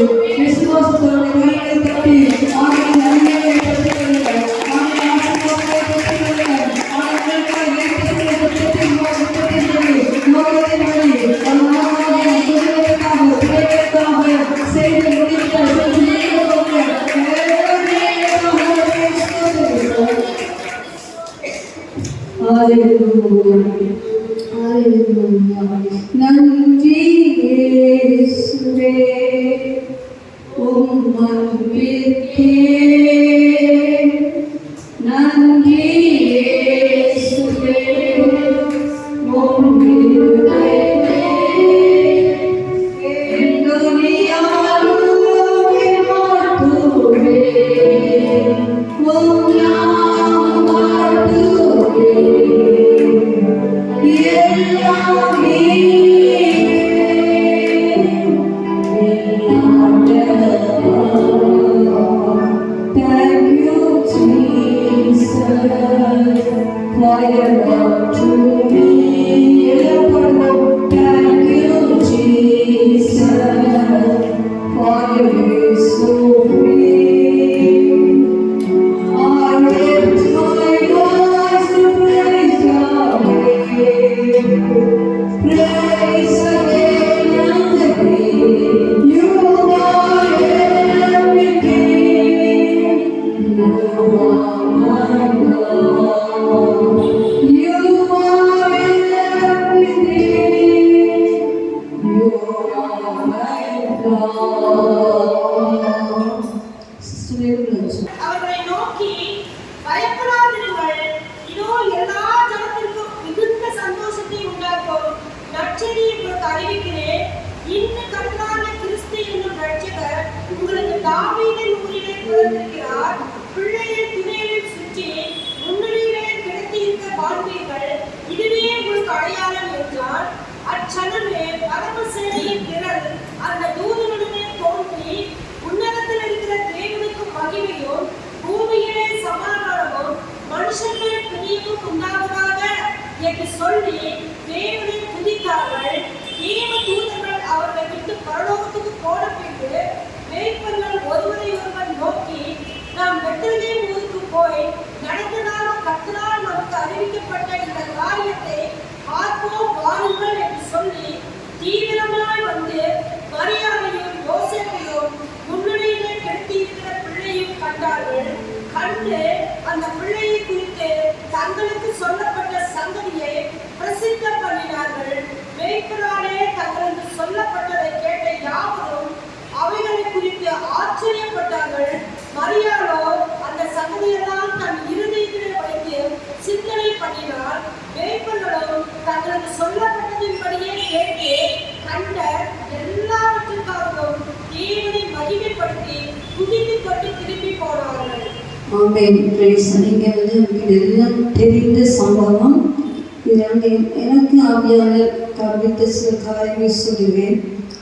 தட்டி நன்றி இயேசுவே உம் அன்பிற்கே நன்றி இயேசுவே உம் கிருபைக்கே துதியாலும் வாழ்த்துவே உம் நாமம் வாழ்த்துவே அவர்களை நோக்கி பயப்படாதிருங்கள், இதோ எல்லா ஜனத்திற்கும் மிகுந்த சந்தோஷத்தை உண்டாக்கும் நற்செய்தியை உங்களுக்கு அறிவிக்கிறேன். இன்னும் கர்த்தரான கிறிஸ்து என்னும் இரட்சகர் உங்களுக்கு தாவீதின் ஊரிலே பிறந்திருக்கிறார். பிள்ளையை திணையில் சுற்றி முன்னணியிலே கிடத்தியிருக்க காண்பீர்கள். இதுவே உங்களுக்கு அடையாளம் என்றார். அச்சனமே பரமசேனையின் திரள் அந்த தூதனுடனே தோன்றி உன்னதத்தில் இருக்கிற தேவனுக்கு மகிமையும் பூமியிலே சமாதானமும் மனுஷர்கள் பிரியமும் உண்டாவதாக என்று சொல்லி தேவனை துதித்தார்கள். தேவ தூதர்கள் அவர்களை விட்டு பரலோகத்துக்கு போன பின்பு மேய்ப்பர்கள் ஒருவரை ஒருவர் நோக்கி, நாம் பெத்லகேம் ஊருக்கு போய் நடந்ததாலும் கர்த்தரால் நமக்கு அறிவிக்கப்பட்ட இந்த காரியத்தை பார்ப்போம் வாருங்கள் என்று சொல்லி தீவிரமாய் வந்து மரியாதையும் யோசேப்பையும் முன்னணியிலே கெடுத்தியிருக்கிற பிள்ளையும் கண்டார்கள். கண்டு அந்த பிள்ளையை குறித்து தங்களுக்கு சொல்லப்பட்ட சங்கதியை பிரசித்த பண்ணினார்கள். மேய்ப்பராலே தங்களுக்கு சொல்லப்பட்டதை கேட்ட யாவரும் அவைகளை குறித்து ஆச்சரியப்பட்டார்கள். மரியாளோ அந்த சங்கதியெல்லாம் தன் இருதயத்திலே வைத்து சிந்தனை பண்ணினார். மேய்ப்பர்களும் தங்களுக்கு சொல்லப்பட்டதின்படியே கேட்டு கண்ட எல்லாவற்றுக்காகவும் தேவனை மகிமைப்படுத்தி துதித்துக் கொண்டு திரும்பி போனார்கள். ஆமென். நீங்க உங்களுக்கு எல்லாம் தெரிந்த சம்பவம். எனக்கு ஆவியாளர் காண்பித்த சில காரியங்கள் சொல்லுவேன்.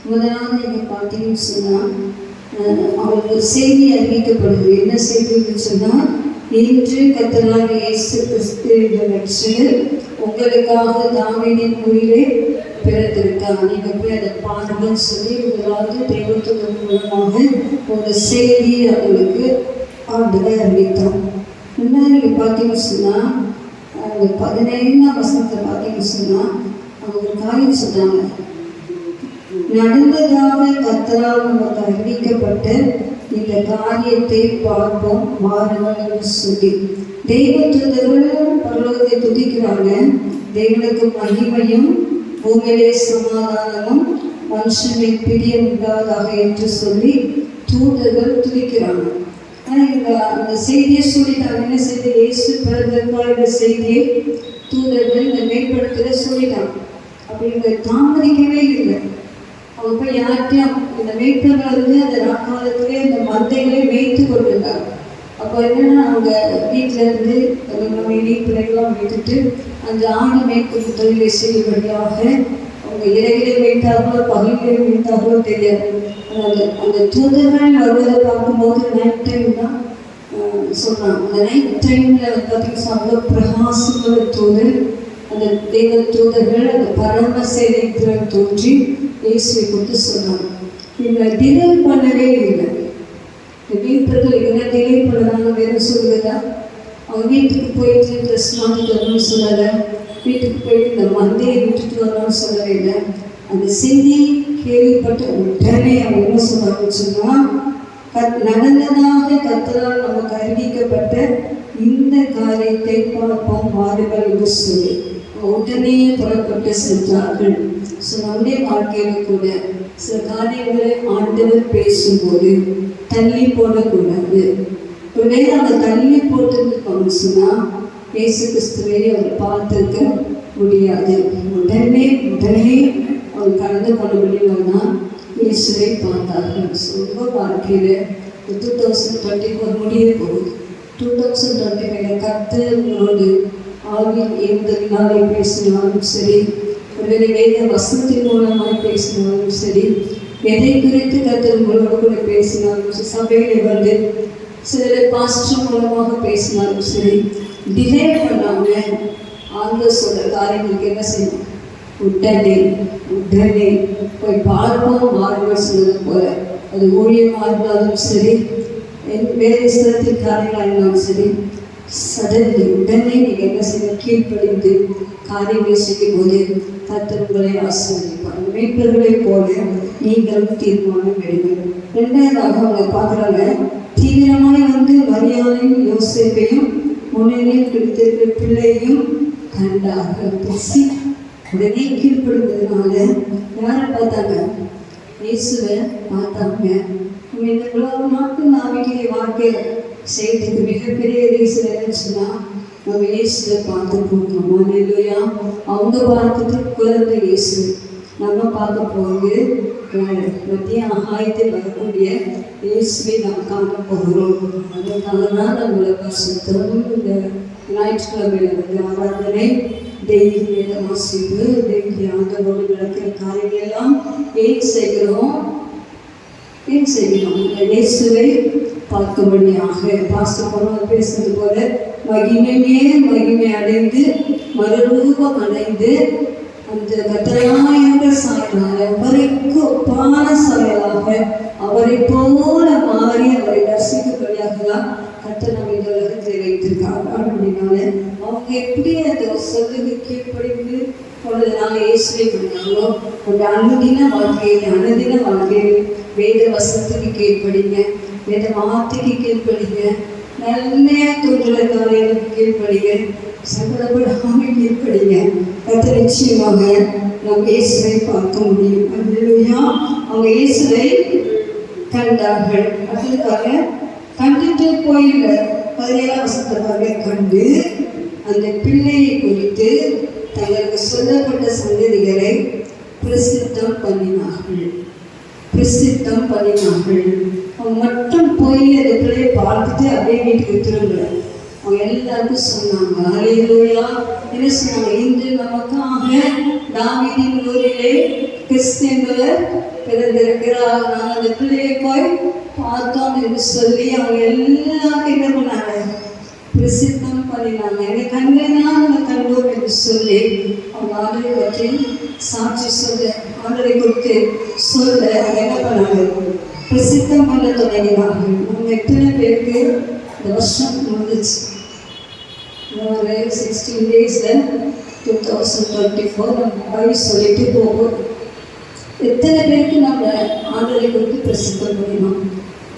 முதலாவது நீங்க பார்த்தீங்கன்னு சொன்னால் அவருக்கு செய்தி அறிவிக்கப்படுது. என்ன செய்தின்னு சொன்னால், இன்று கர்த்தராகிய இயேசு கிறிஸ்து இரட்சகர் உங்களுக்காக தாவீதின் ஊரிலே பிறந்திருக்கார். நீங்க போய் அதை பாருங்கன்னு சொல்லி முதலாவது தேவதூதன் மூலமாக ஒரு செய்தி அவங்களுக்கு ஆண்டவர் அறிவித்தார். இன்னும் நீங்க பார்த்தீங்கன்னு சொன்னால் அந்த 17ஆம் வசனத்தை பார்த்தீங்கன்னு சொன்னால் அவங்க ஒரு காரியம் சொன்னாங்க. நடந்ததாக கர்த்தரால் நமக்கு அறிவிக்கப்பட்ட இந்த காரியத்தை பார்ப்போம் வாருங்கள் என்று சொல்லி தெய்வத்தூதர்கள் பரலோகத்தை துதிக்கிறாங்க. தேவனுக்கு மகிமையும் பூமியிலே சமாதானமும் மனுஷனின் பிரியம் உண்டாதாக என்று சொல்லி தூதர்கள் துதிக்கிறாங்க. அந்த செய்தியை சொல்லிட்டாங்க. என்ன செய்தி? இயேசு பிறந்த செய்தியை தூதர்கள் இந்த மேம்படுத்தல சொல்லிட்டாங்க. அப்படி இவங்க தாமதிக்கவே இல்லை. அவங்க போய் யார்கிட்டையும் இந்த மேய்ப்பர்கள் வந்து அந்த நாட்காலத்திலே இந்த மந்தைகளை மேய்த்து கொண்டிருந்தாங்க. அப்போ என்னன்னா அவங்க வீட்டில் இருந்து நம்ம இணைப்பிலையெல்லாம் வைத்துட்டு அந்த ஆடு மேய்க்கும் தொழிலை செய்யும்படியாக அவங்க இரவிலே வைத்தார்களோ பகலிலே வைத்தார்களோ தெரியாது. அந்த தூதர்கள் வருவதை பார்க்கும்போது நைட் டைம் தான் சொல்கிறாங்க. அந்த நைட் டைமில் பார்த்தீங்கன்னா அவ்வளோ பிரகாசமான தூதர், அந்த தெய்வ தூதர்கள் அந்த பரம சேனைத்திறன் தோன்றி இயேசுவை கொடுத்து சொன்னாங்க. இவங்க டிலே பண்ணவே இல்லை. வீட்டுகள் என்ன டிலே பண்ணுறாங்க வேறு சொல்லுதா? அவங்க வீட்டுக்கு போயிட்டு ட்ரெஸ் மாற்றிட்டு வரணும்னு சொல்லலை, வீட்டுக்கு போயிட்டு இந்த மந்தையை விட்டுட்டு வரணும்னு சொல்லவே இல்லை. அந்த செய்தி கேள்விப்பட்ட உடனே அவங்க என்ன சொன்னாங்கன்னு சொன்னால், நடந்ததாக கர்த்தரால் நமக்கு அறிவிக்கப்பட்ட இந்த காரியத்தை பார்ப்போம் வாருங்கள் என்று சொல்லி உடனே புறப்பட்டு சென்றார்கள். ஸோ நம்முடைய வாழ்க்கையில் கூட சில காரியங்களை ஆண்டவர் பேசும்போது தள்ளி போடக்கூடாது. ஒரு நேரம் அவங்க தள்ளி போட்டுருந்துருப்பாங்க சொன்னால் இயேசு கிறிஸ்துவை அவர் பார்த்துருக்க முடியாது. உடனே அவர் கடந்து கொள்ள முடியும்னா இயேசுவை பார்த்தார்கள். ஸோ உங்கள் வாழ்க்கையில் 2024 முடிய போகுது. 2025 கர்த்தர் உங்களோடு ஆவியில் இருந்ததினாலே பேசினாலும் சரி, ஒருவேளை வேத வசனத்தின் மூலமாக பேசினாலும் சரி, எதை குறித்து கர்த்தர் உங்களோடு கூட பேசினாலும் சரி, சபையிலே வந்து சிலரை பாஸ்டர் மூலமாக பேசினாலும் சரி, டிலே பண்ணாமல் ஆண்கள் சொல்கிற காரியங்களுக்கு என்ன செய்யணும்? உடனே போய் பார்ப்போம் வாருங்கள் சொன்னது போல, அது ஊழியமாக இருந்தாலும் சரி, வேலை ஸ்தலத்தின் காரியங்களாக இருந்தாலும் சரி, சடன்லி உடனே நீங்கள் என்ன செய்ய கீழ்ப்படிந்து காரியங்களை செய்யும் போது கர்த்தர் உங்களை ஆசீர்வதிப்பார். மேய்ப்பர்களை போல நீங்களும் தீர்மானம் எடுங்கள். ரெண்டாவதாக அவங்க பார்க்குறாங்க, தீவிரமாய் வந்து மரியாதையும் யோசேப்பையும் முன்னிலையில் பிடித்திருக்கிற பிள்ளையும் கண்டார்கள். பசி உடனே கீழ்ப்படுவதனால யாரை பார்த்தாங்க? இயேசுவை பார்த்தாங்க. இந்த உலக நாட்டு நாவிக்கிற வாழ்க்கையில் செய்யறதுக்கு மிகப்பெரிய ரீசன் என்னன்னு சொன்னால் நம்ம இயேசுவை பார்த்து போகிறோம். இல்லையா? அவங்க பார்த்துட்டு குழந்தை இயேசு, நம்ம பார்க்க போகிறது மத்திய ஆகாயத்தில் வரக்கூடிய இயேசுவை நாம் காண போகிறோம். அதற்காக தான் நம்மளை பரிசுத்தம் இந்த ஞாயிற்றுக்கிழமையில் வந்து ஆராதனை, டெய்லி வேத வாசிப்பு, டெய்லி ஆண்டவரோடு நடக்கிற காரியங்கள் எல்லாம் ஏன் செய்கிறோம்? இந்த இயேசுவை பார்க்கும்படியாக. பாஸ்டர் பொருள் பேசுறது போல மகிமை அடைந்து மறுரூபம் அடைந்து அந்த கத்தராயிருந்த சாயலாக அவருக்கு ஒப்பான சாயலாக அவரை போல மாறி அவரை தரிசிக்கும்படியாக தான் கர்த்தர் நம்ம இந்த உலகத்தில் வைத்திருக்காங்க. அப்படின்னால அவங்க எப்படி அந்த சொல்லுக்கு கீழ்ப்படிந்து கொண்டதுனால இயேசுவை பண்ணாங்களோ, அந்த அனுதின வாழ்க்கையில் வேத வசனத்துக்கு கீழ்ப்படிங்க, வேத வார்த்தைக்கு கீழ்ப்படிங்க, நல்ல தோன்ற காரியங்களுக்கு கீழ்ப்படிங்க, சங்கடப்படாமல் கீழ்ப்படிங்க. கர்த்தர் நிச்சயமாக நாம் இயேசுவை பார்க்க முடியும். அல்லேலூயா. அவங்க இயேசுவை கண்டார்கள். அதற்காக கண்டுட்டு போயில 17ஆம் வசனத்துக்காக கண்டு அந்த பிள்ளையை குறித்து தங்களுக்கு சொல்லப்பட்ட சங்கதிகளை பிரசித்தம் பண்ணினார்கள். அவங்க மட்டும் போய் அந்த பிள்ளையை பார்த்துட்டு அப்படியே வீட்டுக்கு திரும்ப அவங்க எல்லாருக்கும் சொன்னாங்க. அல்லேலூயா. என்ன சொன்னாங்க? இன்று நமக்காக தாவீதின் ஊரிலே கிறிஸ்து என்பவர் பிறந்திருக்கிறார். நாங்கள் அந்த பிள்ளையை போய் பார்த்தோம் என்று சொல்லி அவங்க எல்லாருக்கும் என்ன பண்ணாங்க? பிரசித்தம் பண்ணினாங்க. எங்கள் கண்களினால் நாங்கள் கண்டோம் என்று சொல்லி அவங்க ஆண்டவரை பற்றி சாட்சி சொல்ல, ஆண்டவரை குறித்து சொல்ல என்ன பண்ணாங்க? பிரசித்தம் பண்ண தொடங்கினார்கள். அவங்க எத்தனை பேருக்கு இந்த வருஷம் முடிஞ்சிச்சு? 16 days 2024 நம்ம சொல்லிட்டு போகும். எத்தனை பேருக்கு நம்ம ஆண்டவரை குறித்து பிரசித்தம் பண்ணினோம்?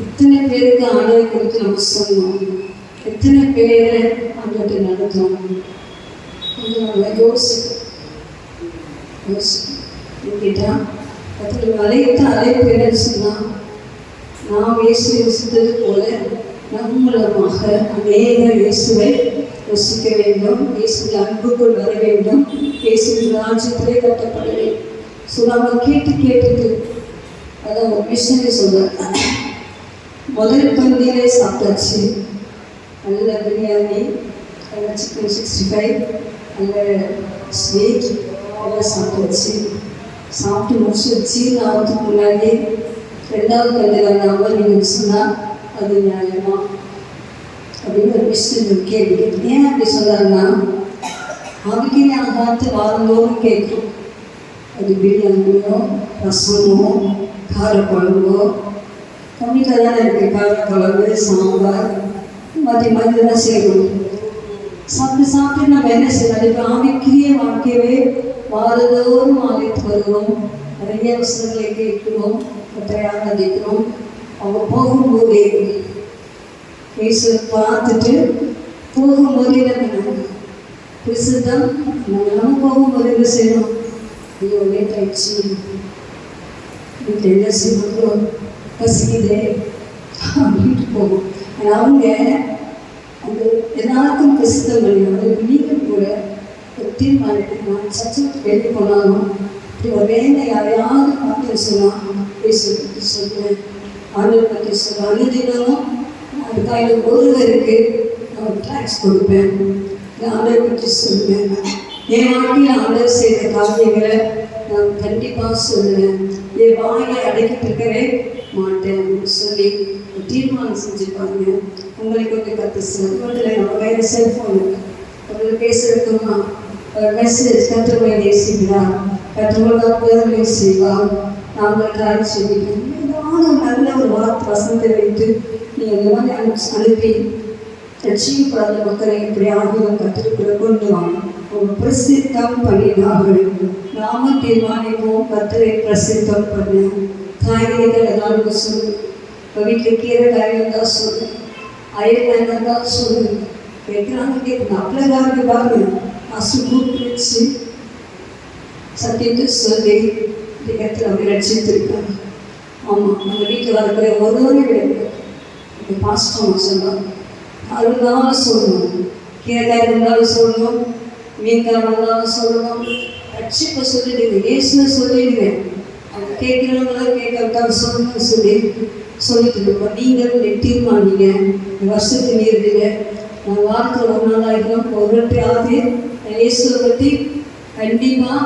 எத்தனை பேருக்கு ஆண்டவரை குறித்து நம்ம சொன்னோம்? எத்தனை பேரை ஆண்டவரை நடத்தோம்? கொஞ்சம் நம்ம யோசிக்கிட்டா அதில் அழைத்த அழைப்பு என்னன்னு சொன்னால், நாம் இயேசுவை ருசித்தது போல நம் மூலமாக அநேக இயேசுவை ருசிக்க வேண்டும், இயேசுவின் அன்புக்குள் வர வேண்டும், இயேசுவின் ராஜ்யத்திலே கட்டப்பட வேண்டும். ஸோ நம்ம கேட்டுட்டு அதான் ஒரு மிஷனரி சொல்கிறார், முதல் பந்தியிலே சாப்பிட்டாச்சு, நல்ல பிரியாணி, நல்ல சிக்கன் 65, நல்ல ஸ்வீட் எல்லாம் சாப்பிட்டாச்சு. சாப்பிட்டு முடிச்சு ஜீரணம் ஆகிறதுக்கு முன்னாடி ரெண்டாவது பந்தியில் வராமல் நீங்கள் சொன்னால் அது நியாயமா அப்படின்னு ஒரு மிஷனரி கேள்வி கேட்குது. ஏன் அப்படி சொல்கிறாங்கன்னா, ஆவிக்குரிய ஆகாரத்தை வாரந்தோறும் கேட்கும். அது பிரியாணியோ ரசமோ காரக்குழம்போ கம்மியில் தானே இருக்குது. காரக்குழம்பு சாம்பார் மாற்றி தான் செய்யணும். சாப்பிட்டு நம்ம என்ன செய்யணும்? இப்போ ஆவிக்குரிய வாழ்க்கையவே வாரந்தோறும் ஆலயத்துக்கு வருவோம், நிறைய வசனங்களை கேட்கிறோம், ஆராதிக்கிறோம். அவங்க போகும்போதே இயேசு பார்த்துட்டு போகும்போதே நம்ம பிரசித்தம் நம்ம போகும்போது என்ன செய்யணும்? ஐயோ லேட் ஆயிடுச்சு, வீட்டில் என்ன செய்யணும், பசிக்குதே அப்படின்ட்டு போகும். அவங்க அந்த எல்லாருக்கும் பிரசித்தம் பண்ணிடுவாங்க. நீங்கள் கூட ஒரு தீர்மானிட்டு நான் சச்சத்துக்கு வெளியே போனாலும் இப்படி ஒரு வேலை யாரையாவது பார்த்து சொன்னால் பேசி பற்றி சொல்லுவேன், ஆண்டவர் பற்றி சொல்லுவேன். அனுதினமும் அதுக்காக ஒருவருக்கு நான் ட்ராக்ஸ் கொடுப்பேன், ஆண்டவர் பற்றி சொல்லுவேன். என் வாழ்க்கையில் ஆண்டவர் செய்த காரியங்களை நான் கண்டிப்பாக சொல்லுவேன். என் வாயை அடக்கிட்டு இருக்கவே மாட்டேன் அப்படின்னு சொல்லி தீர்மானம் செஞ்சுப்பாங்க. உங்களுக்கு வந்து கற்று சொல்வதில் நம்ம கையில் செல்ஃபோன் உங்களுக்கு பேசுறதுக்குமா ஒரு மெசேஜ் கற்றுக்கொள்ள நேசிக்கிறார், கற்றுக்கொள்ள செய்வார், நாங்கள் காய் சொல்லிக்கிறோம். ஏதாவது நல்ல ஒரு வார்த்தை வசனத்தை வைத்து நீங்கள் இந்த மாதிரி அனுப்பி ரட்சிக்கப்படாத மக்களை இப்படி ஆகியோர் கற்றுக்கிற கொண்டு வாங்க. அவங்க பிரசித்தம் பண்ணினார்கள். நாம தீர்மானிப்போம் கத்தரை பிரசித்தம் பண்ண. காய்கறிகள் ஏதாவது சொல்லு, இப்போ வீட்டில் கீரை காய்கறி தான் சொல்லு, அயல் தான் சொல்லு, கேட்குறாங்க கேட்குறாங்க. அப்பளக்காரங்க பாருங்க அசு கூப்பிடுச்சு சத்தியத்தை சொல்லி இந்த இடத்துல அவங்க ரட்சித்திருக்காங்க. ஆமாம், நம்ம வீட்டில் வரக்கூடிய ஒருவரும் இப்போ பாஸ்டம் சொல்லலாம், அருந்தாலும் சொல்லணும், கீரைக்காய் இருந்தாலும் சொல்லணும், மீன்காய் இருந்தாலும் சொல்லணும், ரட்சிப்பை சொல்லிடுங்க, இயேசுவை சொல்லிடுங்க. அவங்க கேட்குறவங்களாம் கேட்க சொல்லணும்னு சொல்லிட்டு இருக்கோம். நீங்கள் தீர்மானிங்க, வருஷத்து மீறுதுங்க. நான் வாரத்தில் ஒரு நாளாயிருக்கோம், ஒருவரையாவது இயேசுவை பற்றி கண்டிப்பாக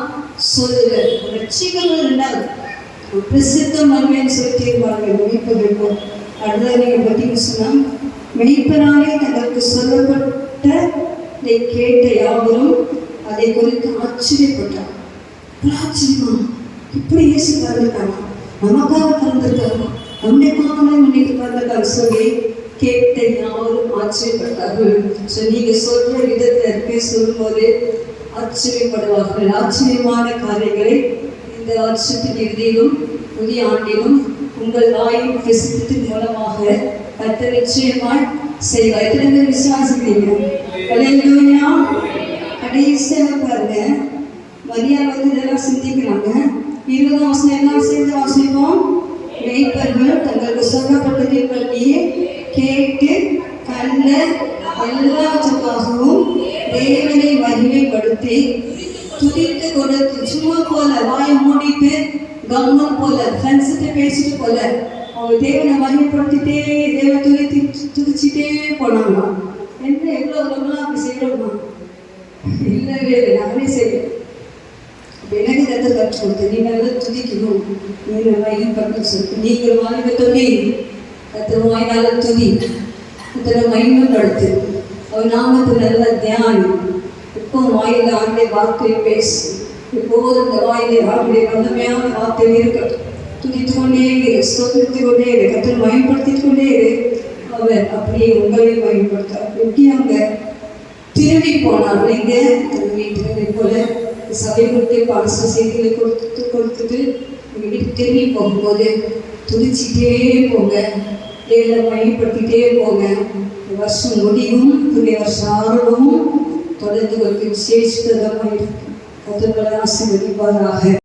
சொல்லுவேன். ரட்சிக்கிறது ரெண்டாவது பிரசித்தம் வருவேன்னு சொல்லி தீர்மானிக்க மெய்ப்பதற்கும். அடுத்தது நீங்கள் பார்த்தீங்கன்னு சொன்னால், மெய்ப்பனாலே தங்களுக்கு சொல்லப்பட்ட இதை கேட்ட யாவரும் அதை குறித்து ஆச்சரியப்பட்டார். ஆச்சரியமா, இப்படி இயேசு பிறந்திருக்காங்க, நமக்காக பிறந்திருக்காங்க, நம்முடைய பாவங்களை மன்னிக்க பிறந்திருக்காங்க சொல்லி கேட்ட யாவரும் ஆச்சரியப்பட்டார்கள். ஸோ நீங்கள் சொல்கிற விதத்தில் இருக்க சொல்லும்போது ஆச்சரியப்படுவார்கள். ஆச்சரியமான காரியங்களை இந்த வருஷத்தின் இறுதியிலும் புதிய ஆண்டிலும் உங்கள் வாயின் பிரசித்தத்தின் மூலமாக கர்த்தர் நிச்சயமாய் செய்வார். எத்தனை பேர் விசுவாசிக்கிறீங்க? அல்லேலூயா. கடைசியாக பாருங்க, மரியாதை வந்து இதெல்லாம் சிந்திக்கிறாங்க. 20ஆம் வசனம் எல்லாம் சேர்ந்து வாசிப்போம். மேய்ப்பர்கள் தங்களுக்கு சொல்லப்பட்டதை பற்றி கேட்டு கண்ட எல்லாத்துக்காகவும் தேவனை மகிமைப்படுத்தி துதித்து கொடுத்து, சும்மா போல வாயை மூடிட்டு கவனம் போல ஃப்ரெண்ட்ஸுக்கு பேசிட்டு போல அவங்க தேவனை மகிமைப்படுத்திட்டே தேவனை துதிச்சுட்டே போனாங்களாம். என்ன எவ்வளோ நம்மளாம் அப்படி செய்யறோமா? இல்லவே நானே செய்வேன். எனக்கு கற்று கற்றுக் கொடுத்து நீங்கள் துதிக்கணும், நீங்கள் மகிமைப்பட்டு சொல்லி நீங்கள் வாய்ப்பு துதி கற்று வாயினால துதி கற்று மகிமைப்படுத்து அவர் நாமத்து நல்ல தியானம். இப்போ வாயில ஆண்டை வார்த்தையை பேசு, இப்போது இந்த வாயிலை ஆண்டுடைய வல்லமையான வார்த்தை இருக்கட்டும். துதித்து கொண்டே இரு, ஸ்தோத்திரித்து கொண்டே இரு, கற்று மகிமைப்படுத்திக் கொண்டே இரு. அவர் அப்படியே உங்களை மகிமைப்படுத்தார். எப்படி அவங்க திரும்பி போனார்கள், எங்கே வீட்டுக்கு போல சபை கொடுத்து பாச செய்திகளை கொடுத்துட்டு வீட்டுக்கு திரும்பி போகும்போது துதிச்சிட்டே போங்க, தேவனை மையப்படுத்திட்டே போங்க. இந்த வருஷம் முடிவும் புதிய வருஷம் ஆரம்பமும் தொடர்ந்து ஒரு விசேஷமாக இருக்கு. கர்த்தர் ஆசீர்வதிப்பாராக.